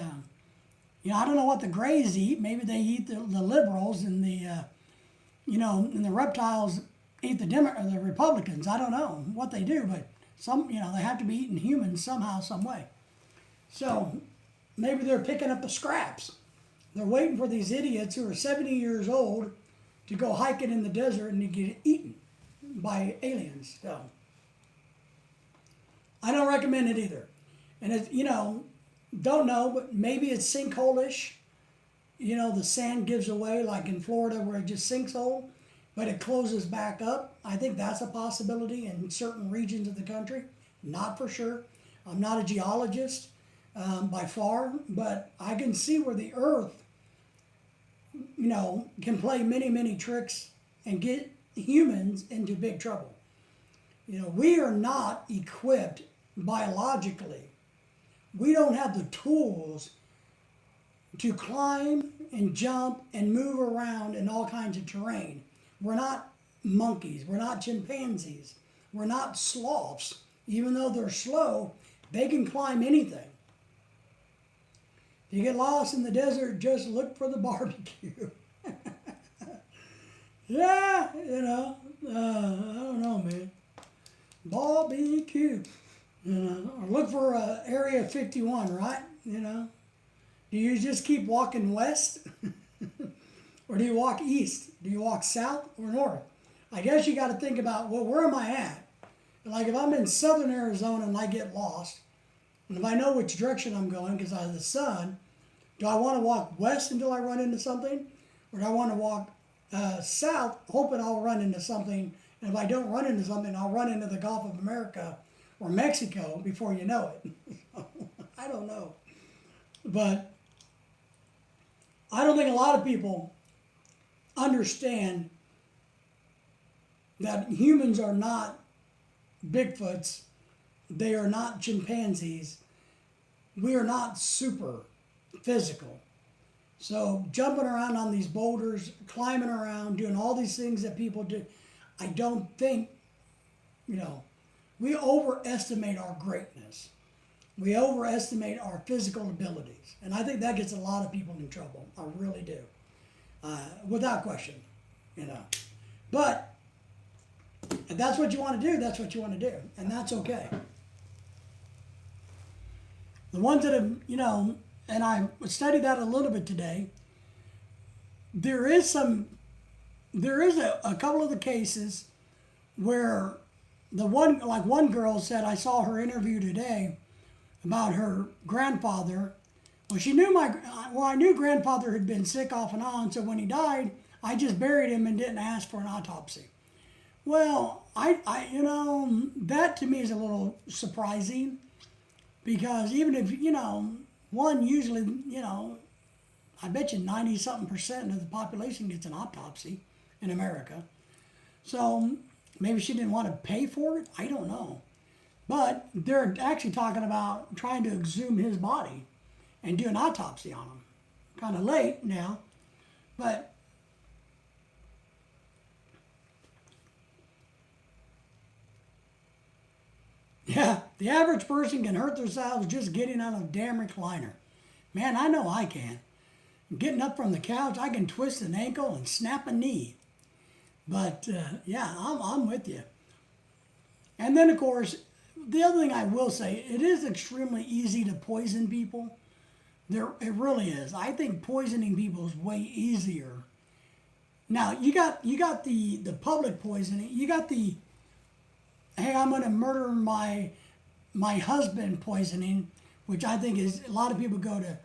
you know, I don't know what the Greys eat. Maybe they eat the liberals and the, you know, and the reptiles eat the Republicans. I don't know what they do, but you know, they have to be eating humans somehow, some way. So maybe they're picking up the scraps. They're waiting for these idiots who are 70 years old to go hiking in the desert and to get eaten by aliens. So I don't recommend it either. And it's, you know, don't know, but maybe it's sinkhole-ish. You know, the sand gives away, like in Florida where it just sinks hole, but it closes back up. I think that's a possibility in certain regions of the country. Not for sure. I'm not a geologist by far, but I can see where the earth, you know, can play many, many tricks and get humans into big trouble. You know, we are not equipped biologically. We don't have the tools to climb and jump and move around in all kinds of terrain. We're not monkeys. We're not chimpanzees. We're not sloths. Even though they're slow, they can climb anything. If you get lost in the desert, just look for the barbecue. Yeah, you know, I don't know, man. Barbecue. You know, or look for Area 51, right? You know. Do you just keep walking west? Or do you walk east? Do you walk south or north? I guess you got to think about, well, where am I at? Like if I'm in southern Arizona and I get lost, and if I know which direction I'm going because I have the sun, do I want to walk west until I run into something? Or do I want to walk south, hoping I'll run into something, and if I don't run into something, I'll run into the Gulf of America or Mexico before you know it. I don't know. But I don't think a lot of people understand that humans are not Bigfoots. They are not chimpanzees. We are not super physical. So jumping around on these boulders, climbing around, doing all these things that people do, I don't think, you know, we overestimate our greatness. We overestimate our physical abilities. And I think that gets a lot of people in trouble. I really do. Without question, you know. But if that's what you want to do, that's what you want to do. And that's okay. The ones that have, you know, and I studied that a little bit today, there is a couple of the cases where one girl said, I saw her interview today about her grandfather. Well, I knew grandfather had been sick off and on, so when he died, I just buried him and didn't ask for an autopsy. Well, you know, that to me is a little surprising, because even if, you know, one usually, you know, I bet you 90-something% of the population gets an autopsy in America. So maybe she didn't want to pay for it. I don't know. But they're actually talking about trying to exhume his body and do an autopsy on him. Kind of late now, but yeah, the average person can hurt themselves just getting out of a damn recliner. Man, I know I can. Getting up from the couch, I can twist an ankle and snap a knee. But yeah, I'm with you. And then, of course, the other thing I will say, it is extremely easy to poison people. It really is. I think poisoning people is way easier. Now, you got the public poisoning. You got the, hey, I'm going to murder my husband poisoning, which I think is, a lot of people go to,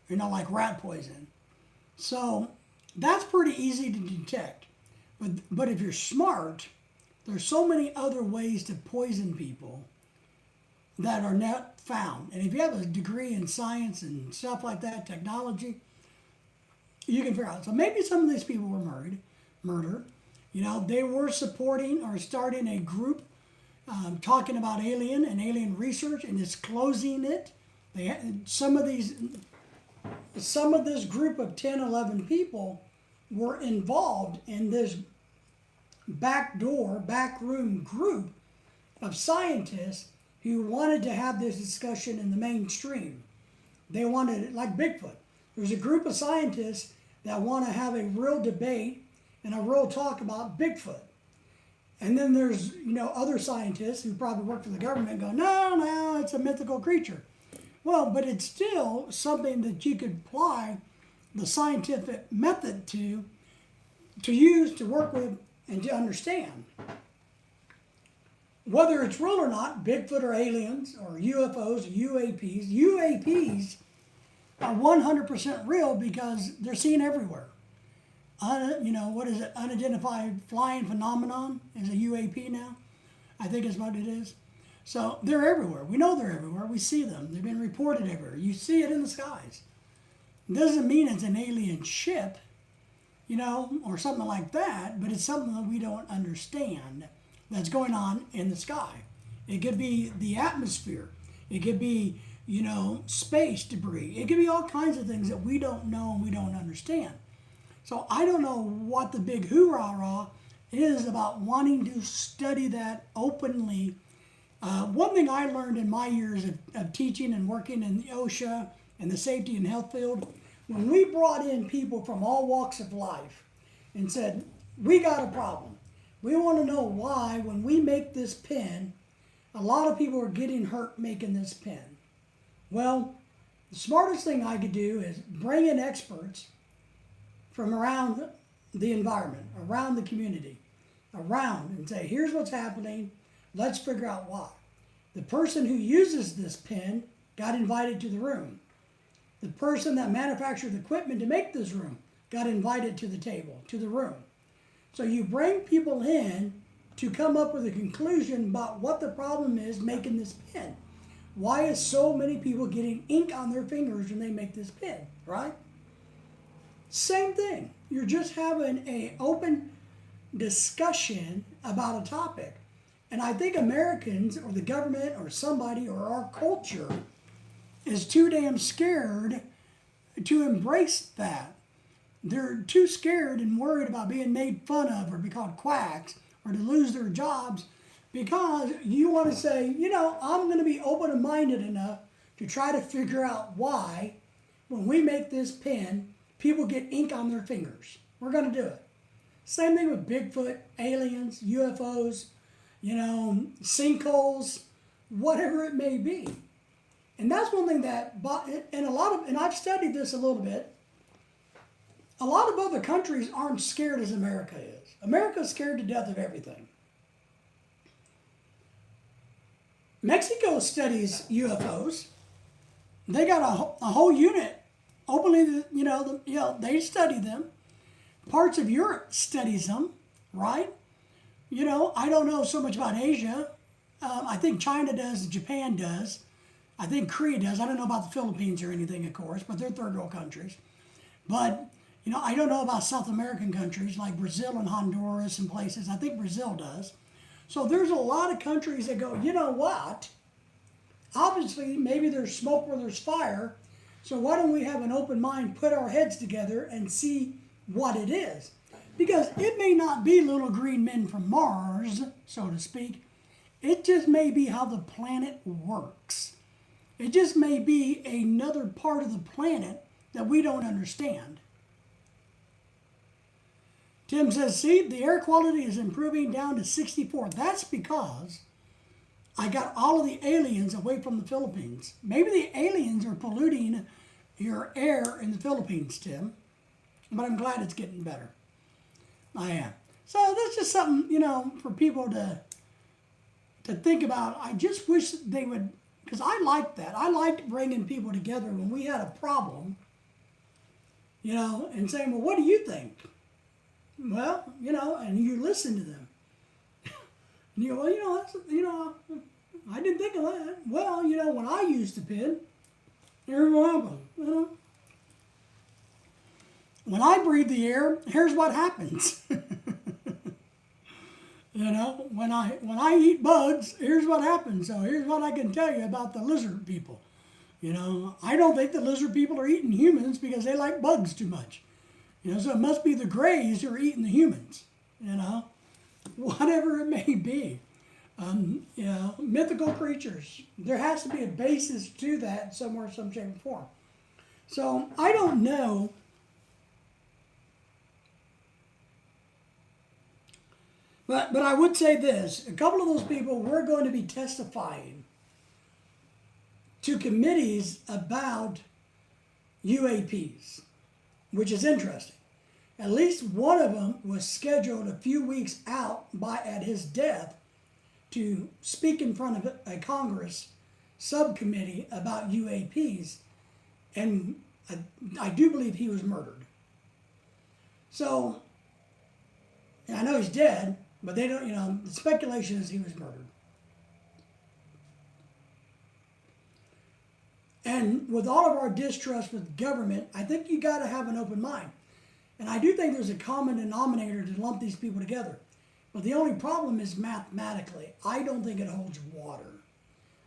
you know, like rat poison. So that's pretty easy to detect. But if you're smart, there's so many other ways to poison people that are not found. And if you have a degree in science and stuff like that, technology, you can figure out. So maybe some of these people were murdered. You know, they were supporting or starting a group talking about alien research and disclosing it. Some of this group of 10, 11 people were involved in this backroom group of scientists who wanted to have this discussion in the mainstream. They wanted it like Bigfoot. There's a group of scientists that want to have a real debate and a real talk about Bigfoot. And then there's, you know, other scientists who probably work for the government go, no, it's a mythical creature. Well, but it's still something that you could apply the scientific method to use, to work with, and to understand. Whether it's real or not, Bigfoot or aliens or UFOs or UAPs are 100% real because they're seen everywhere. You know, what is it? Unidentified flying phenomenon is a UAP now. I think is what it is. So they're everywhere. We know they're everywhere. We see them. They've been reported everywhere. You see it in the skies. Doesn't mean it's an alien ship, you know, or something like that, but it's something that we don't understand that's going on in the sky. It could be the atmosphere. It could be, you know, space debris. It could be all kinds of things that we don't know and we don't understand. So I don't know what the big hoorah is about wanting to study that openly. One thing I learned in my years of teaching and working in the OSHA and the safety and health field, when we brought in people from all walks of life and said, we got a problem. We want to know why when we make this pen, a lot of people are getting hurt making this pen. Well, the smartest thing I could do is bring in experts from around the environment, around the community, and say, here's what's happening. Let's figure out why. The person who uses this pen got invited to the room. The person that manufactured the equipment to make this room got invited to the table, to the room. So you bring people in to come up with a conclusion about what the problem is making this pen. Why is so many people getting ink on their fingers when they make this pen, right? Same thing. You're just having an open discussion about a topic. And I think Americans or the government or somebody or our culture is too damn scared to embrace that. They're too scared and worried about being made fun of or be called quacks or to lose their jobs because you want to say, you know, I'm going to be open-minded enough to try to figure out why, when we make this pen, people get ink on their fingers. We're going to do it. Same thing with Bigfoot, aliens, UFOs, sinkholes, whatever it may be. And that's one thing that, and I've studied this a little bit. A lot of other countries aren't scared as America is. America's scared to death of everything. Mexico studies UFOs. They got a whole unit openly. They study them. Parts of Europe studies them, right? I don't know so much about Asia. I think China does, Japan does. I think Korea does. I don't know about the Philippines or anything, of course, but they're third world countries. But, I don't know about South American countries like Brazil and Honduras and places. I think Brazil does. So there's a lot of countries that go, you know what? Obviously, maybe there's smoke where there's fire. So why don't we have an open mind, put our heads together and see what it is? Because it may not be little green men from Mars, so to speak. It just may be how the planet works. It just may be another part of the planet that we don't understand. Tim says, see, the air quality is improving down to 64. That's because I got all of the aliens away from the Philippines. Maybe the aliens are polluting your air in the Philippines, Tim. But I'm glad it's getting better. I am. So that's just something, for people to think about. I just wish they would, because I liked that. I liked bringing people together when we had a problem, and saying, well, what do you think? Well, and you listen to them. And you go, well, I didn't think of that. Well, when I used the pen, here's what happened. When I breathe the air, here's what happens. When I eat bugs, here's what happens. So here's what I can tell you about the lizard people. I don't think the lizard people are eating humans because they like bugs too much. So it must be the Greys who are eating the humans. Whatever it may be. Mythical creatures. There has to be a basis to that somewhere, some shape, or form. So I don't know. But I would say this. A couple of those people were going to be testifying to committees about UAPs, which is interesting. At least one of them was scheduled a few weeks out at his death to speak in front of a Congress subcommittee about UAPs, and I do believe he was murdered. So, I know he's dead, but they don't, the speculation is he was murdered. And with all of our distrust with government, I think you got to have an open mind. And I do think there's a common denominator to lump these people together. But the only problem is mathematically. I don't think it holds water.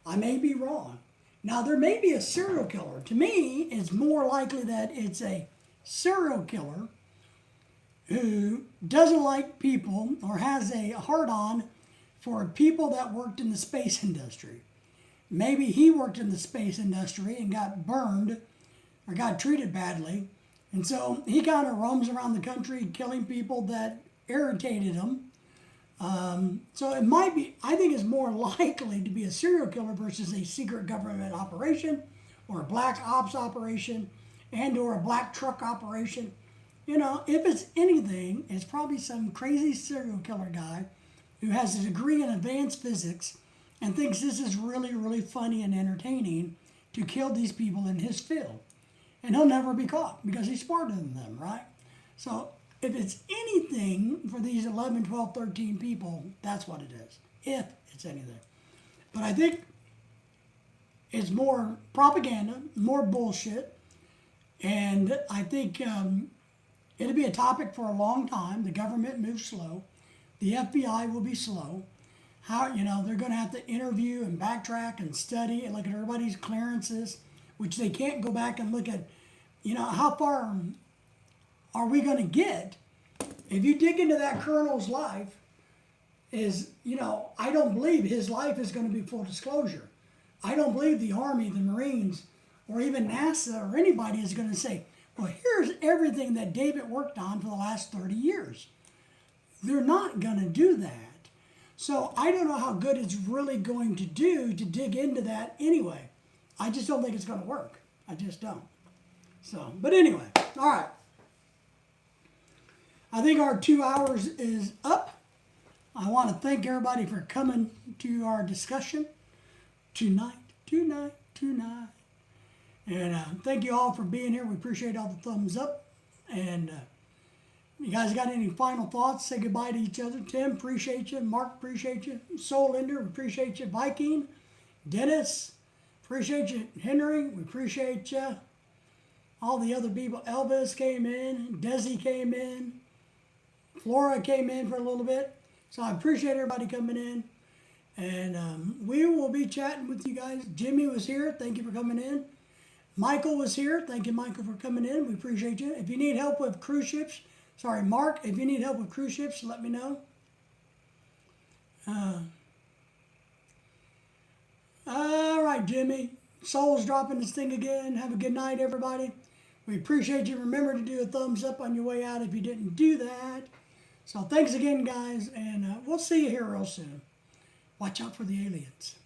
I may be wrong. Now, there may be a serial killer. To me, it's more likely that it's a serial killer who doesn't like people or has a hard-on for people that worked in the space industry. Maybe he worked in the space industry and got burned or got treated badly. And so he kind of roams around the country killing people that irritated him. So it might be, I think it's more likely to be a serial killer versus a secret government operation or a black ops operation and or a black truck operation. If it's anything, it's probably some crazy serial killer guy who has a degree in advanced physics and thinks this is really, really funny and entertaining to kill these people in his field. And he'll never be caught because he's smarter than them, right? So if it's anything for these 11, 12, 13 people, that's what it is, if it's anything. But I think it's more propaganda, more bullshit, and I think it'll be a topic for a long time. The government moves slow. The FBI will be slow. They're going to have to interview and backtrack and study and look at everybody's clearances, which they can't go back and look at, how far are we going to get? If you dig into that colonel's life, I don't believe his life is going to be full disclosure. I don't believe the Army, the Marines, or even NASA or anybody is going to say, well, here's everything that David worked on for the last 30 years. They're not going to do that. So I don't know how good it's really going to do to dig into that anyway. I just don't think it's going to work. I just don't. So, but anyway, all right. I think our 2 hours is up. I want to thank everybody for coming to our discussion tonight. And thank you all for being here. We appreciate all the thumbs up. And you guys got any final thoughts? Say goodbye to each other. Tim, appreciate you. Mark, appreciate you. Soul Ender, we appreciate you. Viking, Dennis, appreciate you. Henry, we appreciate you. All the other people. Elvis came in. Desi came in. Flora came in for a little bit. So I appreciate everybody coming in. And we will be chatting with you guys. Jimmy was here. Thank you for coming in. Michael was here. Thank you, Michael, for coming in. We appreciate you. If you need help with cruise ships, sorry, Mark, if you need help with cruise ships, let me know. All right, Jimmy. Soul's dropping this thing again. Have a good night, everybody. We appreciate you. Remember to do a thumbs up on your way out if you didn't do that. So thanks again, guys, and we'll see you here real soon. Watch out for the aliens.